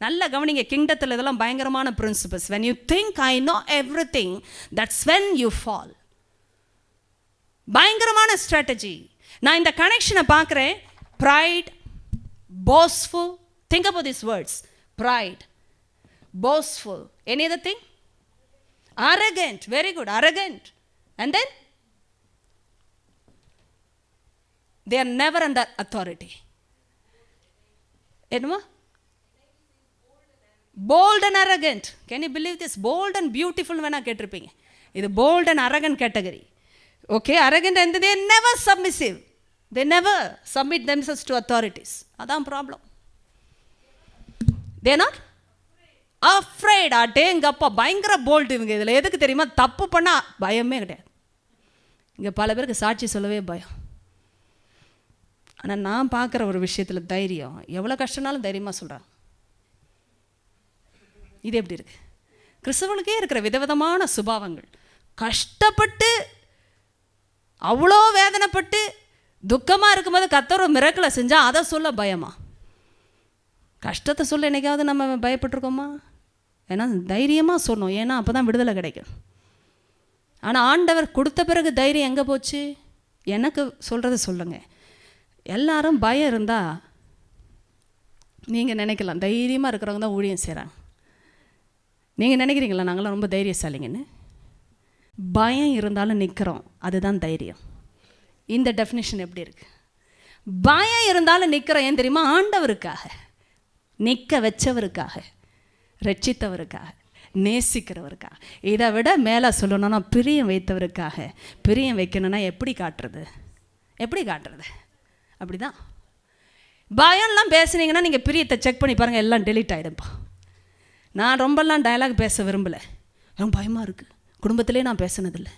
நல்ல கவனிங்க, கிங்டத்தில் இதெல்லாம் பயங்கரமான principles. when you think I know everything, that's when you fall. பயங்கரமான ஸ்ட்ராட்டஜி. நான் இந்த கனெக்ஷனை பார்க்குறேன். Pride, boastful, think about these words. Pride, boastful, any other thing? Arrogant, very good, arrogant. And then they are never under authority. என்னமா? bold and arrogant. Can you believe this? bold and beautiful வேணா கேட்டிருப்பீங்க. இது bold and arrogant category. Okay, arrogant and they are never submissive. They never submit themselves to authorities. அதான் problem. they are not afraid. அடேங்கப்பா, பயங்கர bolt இவங்க. இதில் எதுக்கு தெரியுமா? தப்பு பண்ணால் பயமே கிடையாது. இங்கே பல பேருக்கு சாட்சி சொல்லவே பயம். ஆனால் நான் பார்க்குற ஒரு விஷயத்தில் தைரியம், எவ்வளோ கஷ்டம்னாலும் தைரியமாக சொல்கிறாங்க. இது எப்படி இருக்குது? கிறிஸ்தவனுக்கே இருக்கிற விதவிதமான சுபாவங்கள். கஷ்டப்பட்டு அவ்வளோ வேதனைப்பட்டு துக்கமாக இருக்கும்போது கர்த்தர் ஒரு மிரக்கலை செஞ்சால் அதை சொல்ல பயமா? கஷ்டத்தை சொல்ல என்னைக்காவது நம்ம பயப்பட்டிருக்கோமா? ஏன்னா தைரியமாக சொன்னோம், ஏன்னா அப்போ தான் விடுதலை கிடைக்கும். ஆனால் ஆண்டவர் கொடுத்த பிறகு தைரியம் எங்கே போச்சு? எனக்கு சொல்கிறது சொல்லுங்கள். எல்லாரும் பயம் இருந்தால் நீங்கள் நினைக்கலாம் தைரியமாக இருக்கிறவங்க தான் ஊழியம் செய்கிறாங்க. நீங்கள் நினைக்கிறீங்களா நாங்களாம் ரொம்ப தைரியசாலிங்கன்னு? பயம் இருந்தாலும் நிற்கிறோம், அதுதான் தைரியம். இந்த டெஃபினிஷன் எப்படி இருக்குது? பயம் இருந்தாலும் நிற்கிறோம், ஏன் தெரியுமா? ஆண்டவருக்காக, நிற்க வச்சவருக்காக, ரட்சித்தவருக்காக, நேசிக்கிறவருக்காக. இதை விட மேலே சொல்லணும்னா பிரியம் வைத்தவருக்காக. பிரியம் வைக்கணும்னா எப்படி காட்டுறது? எப்படி காட்டுறது? அப்படி தான். பயம்லாம் பேசுனீங்கன்னா நீங்கள் பிரியத்தை செக் பண்ணி பாருங்கள், எல்லாம் டெலீட் ஆகிடும்ப்பா. நான் ரொம்பலாம் டயலாக் பேச விரும்பலை. எனக்கு பயமாக இருக்குது. குடும்பத்திலே நான் பேசினதில்லை.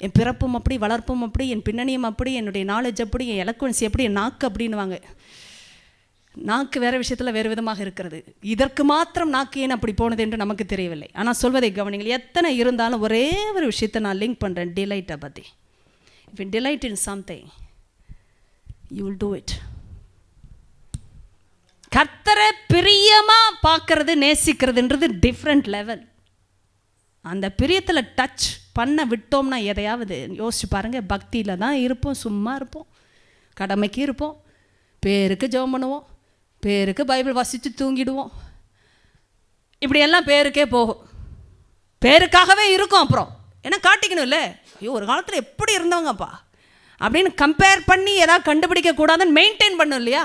என் பிறப்பும் அப்படி, வளர்ப்பும் அப்படி, என் பின்னணியும் அப்படி, என்னுடைய நாலேஜ் அப்படி, என் எலக்குவன்சி அப்படி, என் நாக்கு அப்படின்னுவாங்க. நாக்கு வேறு விஷயத்தில் வேறு விதமாக இருக்கிறது. இதற்கு மாத்திரம் நாக்கு ஏன் அப்படி போனது என்று நமக்கு தெரியவில்லை. ஆனால் சொல்வதை கவனிங்கள். எத்தனை இருந்தாலும் ஒரே ஒரு விஷயத்தை நான் லிங்க் பண்ணுறேன், டிலைட்டை பற்றி. If you delight in something, you will do it. கர்த்தரை பிரியமாக பார்க்கறது, நேசிக்கிறதுன்றது டிஃப்ரெண்ட் லெவல். அந்த பிரியத்தில் டச் பண்ண விட்டோம்னா எதையாவது யோசிச்சு பாருங்கள். பக்தியில் தான் இருப்போம், சும்மா இருப்போம், கடமைக்கு இருப்போம், பேருக்கு ஜெபம் பண்ணுவோம், பேருக்கு பைபிள் வாசித்து தூங்கிடுவோம். இப்படியெல்லாம் பேருக்கே போகும், பேருக்காகவே இருக்கும். அப்புறம் ஏன்னா காட்டிக்கணும் இல்லை, ஐயோ ஒரு காலத்தில் எப்படி இருந்தவங்கப்பா அப்படின்னு கம்பேர் பண்ணி ஏதாவது கண்டுபிடிக்க கூடாதுன்னு மெயின்டைன் பண்ணும் இல்லையா,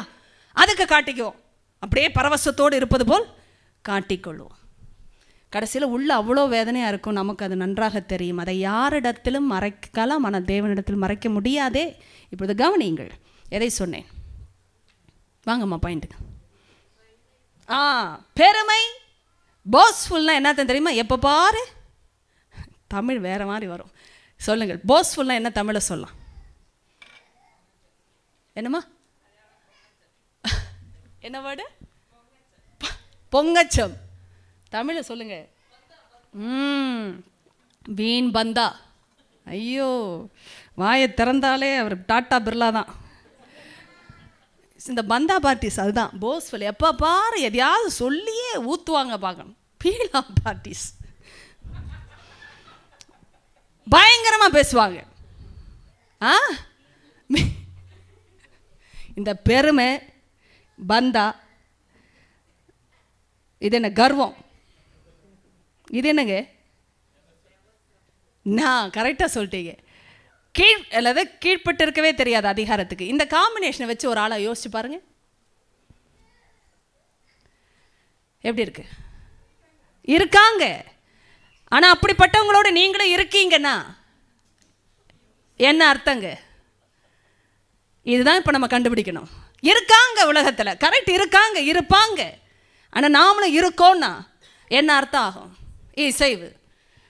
அதுக்கு காட்டிக்குவோம். அப்படியே பரவசத்தோடு இருப்பது போல் காட்டிக்கொள்வோம். கடைசியில் உள்ள அவ்வளோ வேதனையாக இருக்கும், நமக்கு அது நன்றாக தெரியும். அதை யாரிடத்திலும் மறைக்கலாம், ஆனால் தேவனிடத்தில் மறைக்க முடியாதே. இப்பொழுது கவனியுங்கள், எதை சொன்னேன்? வாங்கம்மா பாயிண்ட்டுக்கு. பெருமை, போஸ்ஃபுல்னால் என்னத்தான் தெரியுமா? எப்போ பாரு தமிழ் வேறு மாதிரி வரும். சொல்லுங்கள், போஸ்ஃபுல்னால் என்ன தமிழை சொல்லலாம்? என்னம்மா என்ன வேர்டு? பொங்கச்சம். தமிழில் சொல்லுங்க. வீண் பந்தா. ஐயோ, வாயை திறந்தாலே அவர் டாட்டா பிர்லா தான். இந்த பந்தா பார்ட்டிஸ் அதுதான் போஸ்ஃபுல். எப்போ பாரு எதையாவது சொல்லியே ஊற்றுவாங்க பார்க்கணும். பீலா பார்ட்டிஸ் பயங்கரமாக பேசுவாங்க. இந்த பெருமை பந்தா, இது என்ன கர்வம், இது என்னங்க? நான் கரெக்டாக சொல்லிட்டீங்க. அல்லது கீழ்பட்டு இருக்கவே தெரியாது அதிகாரத்துக்கு. இந்த காம்பினேஷனை வச்சு ஒரு ஆளை யோசிச்சு பாருங்க, எப்படி இருக்கு? இருக்காங்க. ஆனால் அப்படிப்பட்டவங்களோட நீங்களும் இருக்கீங்கன்னா என்ன அர்த்தங்க? இதுதான் இப்போ நம்ம கண்டுபிடிக்கணும். இருக்காங்க உலகத்தில், கரெக்ட், இருக்காங்க, இருப்பாங்க. ஆனால் நாமளும் இருக்கோன்னா என்ன அர்த்தம் ஆகும்? இசைவு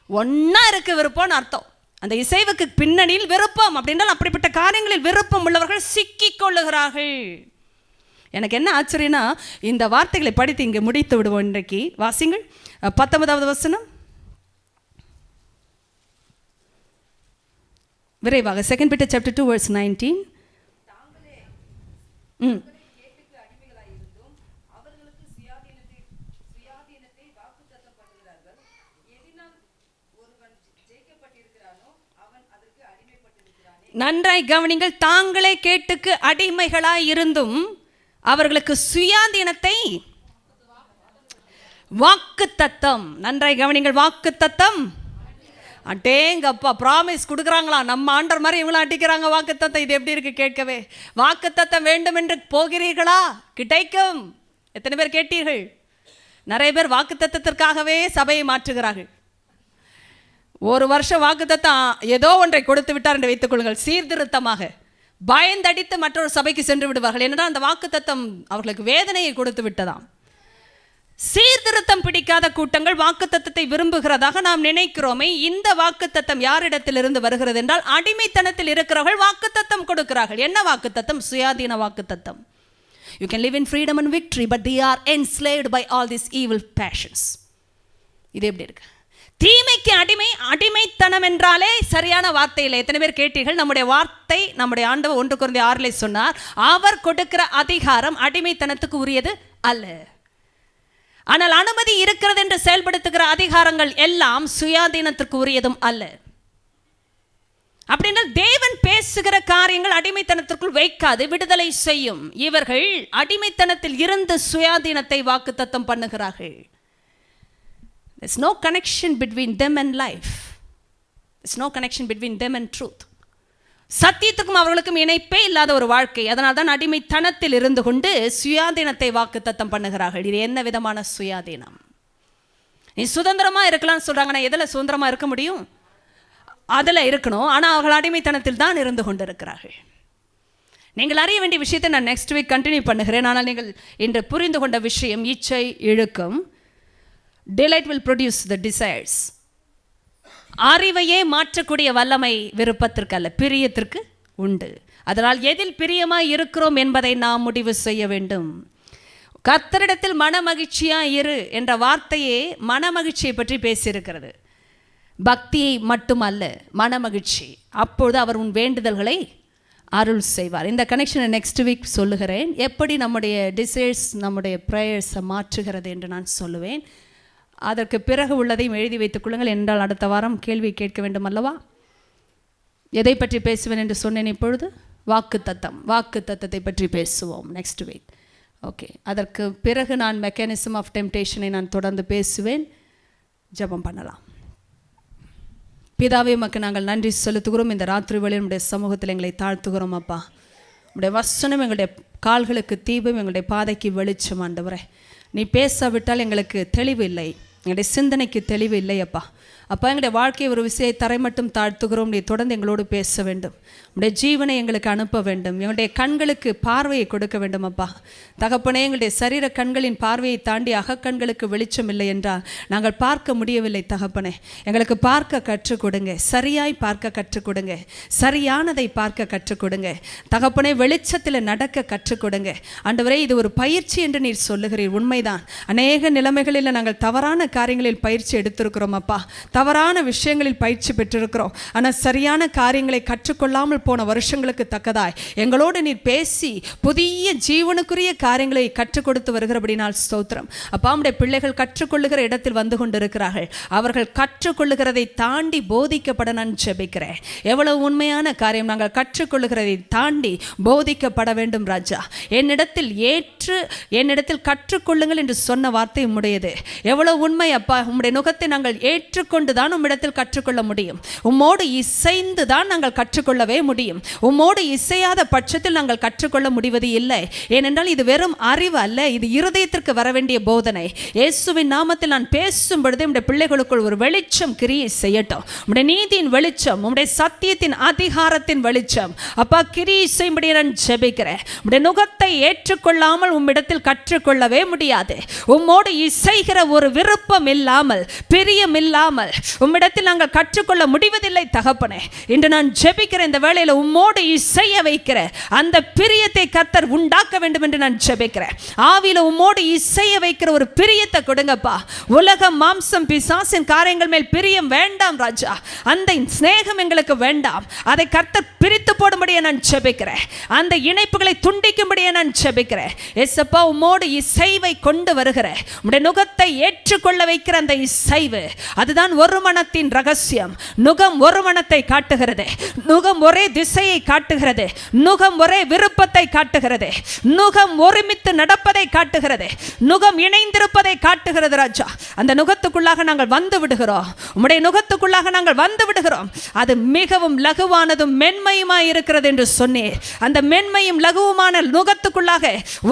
ஒன்றா இருக்க விருப்பம்னு அர்த்தம். அந்த இசைவுக்கு பின்னணியில் விருப்பம் அப்படின்றால் அப்படிப்பட்ட காரியங்களில் விருப்பம் உள்ளவர்கள் சிக்கிக் கொள்ளுகிறார்கள். எனக்கு என்ன ஆச்சரியனா, இந்த வார்த்தைகளை படித்து இங்கே முடித்து விடுவோம். இன்றைக்கு வாசிங்கள் 19வது வசனம் விரைவாக. 2 Peter chapter 2 verse 19. நன்றாய் கவனிங்கள். தாங்களே கேட்டுக்கு அடிமைகளாய் இருந்தும் அவர்களுக்கு சுயாதீனத்தை, வாக்கு தத்தம். நன்றாய் கவனிங்கள், வாக்கு தத்தம். அடேங்கப்பா, ப்ராமிஸ் கொடுக்குறாங்களா? நம்ம ஆண்டர் மாதிரி இவங்களும் அடிக்கிறாங்க வாக்கு தத்தம். இது எப்படி இருக்கு கேட்கவே? வாக்கு தத்தம் வேண்டும் என்று போகிறீர்களா? கிடைக்கும். எத்தனை பேர் கேட்டீர்கள்? நிறைய பேர் வாக்கு தத்தத்திற்காகவே சபையை மாற்றுகிறார்கள். ஒரு வருஷம் வாக்கு தத்தம் ஏதோ ஒன்றை கொடுத்து விட்டார் என்று வைத்துக் கொள்ளுங்கள், சீர்திருத்தமாக பயந்தடித்து மற்றொரு சபைக்கு சென்று விடுவார்கள். என்னன்னா அந்த வாக்கு தத்தம் அவர்களுக்கு வேதனையை கொடுத்து விட்டதாம். சீர்திருத்தம் பிடிக்காத கூட்டங்கள் வாக்கு தத்தத்தை விரும்புகிறதாக நாம் நினைக்கிறோமே. இந்த வாக்கு தத்தம் யாரிடத்திலிருந்து வருகிறது என்றால், அடிமைத்தனத்தில் இருக்கிறவர்கள் வாக்கு தத்தம் கொடுக்கிறார்கள். என்ன வாக்கு தத்தம்? சுயாதீன வாக்கு தத்தம். You can live in freedom and victory, but they are enslaved by all these evil passions. இது எப்படி இருக்கு? தீமைக்கு அடிமைத்தனம் என்றாலே சரியான வார்த்தை இல்லை. எத்தனை பேர் கேட்டீர்கள்? நம்முடைய வார்த்தை, நம்முடைய ஆண்டவர் 1 Corinthians 6 சொன்னார், அவர் கொடுக்கிற அதிகாரம் அடிமைத்தனத்துக்கு உரியது அல்ல. ஆனால் அனுமதி இருக்கிறது என்று செயல்படுத்துகிற அதிகாரங்கள் எல்லாம் சுயாதீனத்திற்கு உரியதும் அல்ல. அப்படின்னா தேவன் பேசுகிற காரியங்கள் அடிமைத்தனத்திற்குள் வைக்காது, விடுதலை செய்யும். இவர்கள் அடிமைத்தனத்தில் இருந்து சுயாதீனத்தை வாக்குத்தத்தம் பண்ணுகிறார்கள். There's no connection between them and life. There's no connection between them and truth. சத்தியத்துக்கும் அவர்களுக்கும் இணைப்பே இல்லாத ஒரு வாழ்க்கை. அதனால் தான் அடிமைத்தனத்தில் இருந்து கொண்டு சுயாதீனத்தை வாக்குத்தத்தம் பண்ணுகிறார்கள். இது என்ன விதமான சுயாதீனம்? நீ சுதந்திரமா இருக்கலாம்னு சொல்றாங்க. நான் எதில் சுதந்திரமா இருக்க முடியும்? அதில் இருக்கணும். ஆனால் அவர்கள் அடிமைத்தனத்தில் தான் இருந்து கொண்டு இருக்கிறார்கள். நீங்கள் அறிய வேண்டிய விஷயத்தை நான் நெக்ஸ்ட் வீக் கண்டினியூ பண்ணுகிறேன். ஆனால் நீங்கள் இன்று புரிந்து கொண்ட விஷயம், இச்சை இழுக்கும். Delight will produce the desires. அறிவையே மாற்றக்கூடிய வல்லமை விருப்பத்திற்கு அல்ல, பிரியத்திற்கு உண்டு. அதனால் எதில் பிரியமாய் இருக்கிறோம் என்பதை நாம் முடிவு செய்ய வேண்டும். கர்த்தரிடத்தில் மனமகிழ்ச்சியாய் இரு என்ற வார்த்தையே மனமகிழ்ச்சியை பற்றி பேசியிருக்கிறது. பக்தியை மட்டுமல்ல, மனமகிழ்ச்சி. அப்பொழுது அவர் உன் வேண்டுதல்களை அருள் செய்வார். இந்த கனெக்ஷனை நெக்ஸ்ட் வீக் சொல்லுகிறேன். எப்படி நம்முடைய டிசைர்ஸ் நம்முடைய ப்ரேயர்ஸை மாற்றுகிறது என்று நான் சொல்லுவேன். அதற்கு பிறகு உள்ளதையும் எழுதி வைத்துக் கொள்ளுங்கள். என்றால் அடுத்த வாரம் கேள்வி கேட்க வேண்டும் அல்லவா? எதை பற்றி பேசுவேன் என்று சொன்னேன். இப்பொழுது வாக்கு தத்தத்தை பற்றி பேசுவோம் நெக்ஸ்ட் வீக். ஓகே, அதற்கு பிறகு நான் மெக்கானிசம் ஆஃப் டெம்டேஷனை நான் தொடர்ந்து பேசுவேன். ஜெபம் பண்ணலாம். பிதாவே, உமக்கு நாங்கள் நன்றி செலுத்துகிறோம். இந்த ராத்திரி வேளையில் உம்முடைய சமூகத்தில் எங்களை தாழ்த்துகிறோம் அப்பா. உம்முடைய வசனம் எங்களுடைய கால்களுக்கு தீபம், எங்களுடைய பாதைக்கு வெளிச்சம். ஆண்டவரே, நீ பேசாவிட்டால் எங்களுக்கு தெளிவு இல்லை. எங்களுடைய சிந்தனைக்கு தெளிவு இல்லையப்பா. அப்பா, எங்களுடைய வாழ்க்கையை ஒரு விஷயம் தரை மட்டும் தாழ்த்துகிறோம். நீ தொடர்ந்து எங்களோடு பேச வேண்டும். உங்களுடைய ஜீவனை எங்களுக்கு அனுப்ப வேண்டும். எங்களுடைய கண்களுக்கு பார்வையை கொடுக்க வேண்டும் அப்பா. தகப்பனே, எங்களுடைய சரீர கண்களின் பார்வையை தாண்டி அகக்கண்களுக்கு வெளிச்சம் இல்லை என்றால் நாங்கள் பார்க்க முடியவில்லை தகப்பனே. எங்களுக்கு பார்க்க கற்றுக் கொடுங்க. சரியாய் பார்க்க கற்றுக் கொடுங்க. சரியானதை பார்க்க கற்றுக் கொடுங்க தகப்பனே. வெளிச்சத்தில் நடக்க கற்றுக் கொடுங்க ஆண்டவரே. இது ஒரு பயிற்சி என்று நீர் சொல்லுகிறீர், உண்மைதான். அநேக நிலைமைகளில் நாங்கள் தவறான காரியங்களில் பயிற்சி எடுத்திருக்கிறோம் அப்பா. தவறான விஷயங்களில் பயிற்சி பெற்றிருக்கிறோம். ஆனால் சரியான காரியங்களை கற்றுக்கொள்ளாமல் போன வருஷங்களுக்கு தக்கதாய் எங்களோடு நீர் பேசி புதிய ஜீவனுக்குரிய காரியங்களை கற்றுக் கொடுத்து வருகிறபடினால் ஸ்தோத்திரம் அப்பா. நம்முடைய பிள்ளைகள் கற்றுக்கொள்ளுகிற இடத்தில் வந்து கொண்டிருக்கிறார்கள். அவர்கள் கற்றுக்கொள்ளுகிறதை தாண்டி போதிக்கப்பட நான் ஜெபிக்கிறேன். எவ்வளவு உண்மையான காரியம். நாங்கள் கற்றுக்கொள்ளுகிறதை தாண்டி போதிக்கப்பட வேண்டும் ராஜா. என்னிடத்தில் கற்றுக்கொள்ளுங்கள் என்று சொன்ன வார்த்தை உம்முடையது. எவ்வளவு உண்மை அப்பா. உம்முடைய நுகத்தை நாங்கள் ஏற்றுக்கொண்டு தான் உம்மிடத்தில் கற்றுக்கொள்ள முடியும். உம்மோடு இசைந்து தான் நாங்கள் கற்றுக்கொள்ளவே முடியும். உம்மோடு இசையாத பட்சத்தில் நாங்கள் கற்றுக்கொள்ள முடிவது இல்லை. ஏனென்றால் இது வெறும் அறிவு அல்ல, இது இருதயத்திற்கு வர வேண்டிய போதனை. இயேசுவின் நாமத்தில் நான் பேசும் பொழுது உம்முடைய பிள்ளைகளுக்குள் ஒரு வெளிச்சம் கிரியை செய்யட்டும். உம்முடைய நீதியின் வெளிச்சம், உம்முடைய சத்தியத்தின் அதிகாரத்தின் வெளிச்சம் அப்பா கிரியை செய்யும்படி நான் ஜெபிக்கிறேன். உம்முடைய நுகத்தை ஏற்றுக்கொள்ளாமல் உம்மிடத்தில் கற்றுக்கொள்ளவே முடியாது. உம்மோடு இசைகிற ஒரு விருப்பம் இல்லாமல், பிரியம் இல்லாமல் உம்மிடத்தில் நாங்கள் கற்றுக்கொள்ள முடிவதில்லை தகப்பனே. இன்று நான் ஜெபிக்கிறேன், இந்த வேளையில் உம்மோடு இசைய வைக்கிற அந்த பிரியத்தை கர்த்தர் உண்டாக்க வேண்டும் என்று நான் ஜெபிக்கிறேன். ஆவியில உம்மோடு இசைய வைக்கிற ஒரு பிரியத்தை கொடுங்கப்பா. உலகம், மாம்சம், பிசாசின் காரியங்கள் மேல் பிரியம் வேண்டாம் ராஜா. அந்த ஸ்நேகம் எங்களுக்கு வேண்டாம். அதை கர்த்தர் பிரித்து போடும்படியே நான் ஜெபிக்கிறேன். அந்த இணைப்புகளை துண்டிக்கும்படியே நான் ஜெபிக்கிறேன். எஸ்அப்பா, உம்மோடு இசைவை கொண்டு வருகிற உம்முடைய நுகத்தை ஏற்றுக்கொள்ள வைக்கிற அந்த இசைவு, அதுதான் ஒரு மனத்தின் ரகசியம். நுகம் ஒரு மனத்தை காட்டுகிறது. நுகம் ஒரே திசையை காட்டுகிறது. நுகம் ஒரே விருப்பத்தை காட்டுகிறது. நுகம் ஒருமித்து நடப்பதை காட்டுகிறது. நுகம் இணைந்திருப்பதை காட்டுகிறது ராஜா. அந்த நுகத்துக்குள்ளாக நாங்கள் வந்து விடுகிறோம். உம்முடைய நுகத்துக்குள்ளாக நாங்கள் வந்து விடுகிறோம். அது மிகவும் லகுவானதும் மென்மையுமாய் இருக்கிறது என்று சொன்னீர். அந்த மென்மையும் லகுவுமான நுகத்துக்குள்ளாக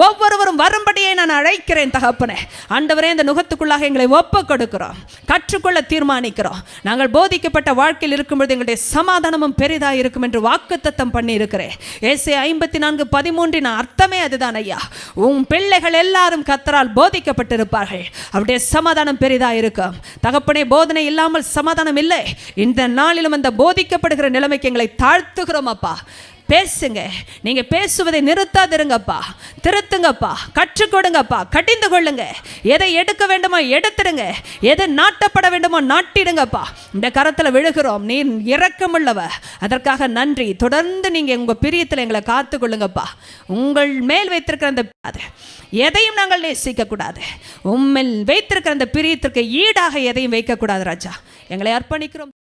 ஒவ்வொருவரும் வரும்படியே நான் அழைக்கிறேன் தகப்பனே. ஆண்டவரே, இந்த நுகத்துக்குள்ளாக எங்களை ஒப்புக் கொடுக்கிறோம். கற்றுக்கொள்ள தீர்மானிக்கிறோம். நாங்கள் போதிக்கப்பட்ட வாழ்க்கையில் இருக்கும்பொழுது எங்களுடைய சமாதானமும் பெரிதாக இருக்கும் என்று வாக்குத்தத்தம் பண்ணி இருக்கிறேன். ஏசாயா 54:13 அர்த்தமே அதுதான் ஐயா. உன் பிள்ளைகள் எல்லாரும் கர்த்தரால் போதிக்கப்பட்டிருப்பார்கள். அவருடைய சமாதானம் பெரிதாக இருக்கும் தகப்பனே. போதனை இல்லாமல் சமாதானம் இல்லை. இந்த நாளிலும் அந்த போதிக்கப்படுகிற நிலைமைக்கு எங்களை தாழ்த்துகிறோம் அப்பா. பேசுங்க. நீங்க பேசுவதை நிறுத்தாதிருங்கப்பா. திருத்துங்கப்பா. கற்றுக் கொடுங்கப்பா. கடிந்து கொள்ளுங்க. எதை எடுக்க வேண்டுமோ எடுத்துடுங்க. எது நாட்டப்பட வேண்டுமோ நாட்டிடுங்கப்பா. இந்த கரத்தில் விழுகிறோம். நீ இரக்கமுள்ளவ, அதற்காக நன்றி. தொடர்ந்து நீங்க உங்க பிரியத்தில் எங்களை காத்து கொள்ளுங்கப்பா. உங்கள் மேல் வைத்திருக்கிற அந்த எதையும் நாங்கள் நேசிக்க கூடாது. உண்மையில் வைத்திருக்கிற அந்த பிரியத்திற்கு ஈடாக எதையும் வைக்கக்கூடாது ராஜா. எங்களை அர்ப்பணிக்கிறோம்.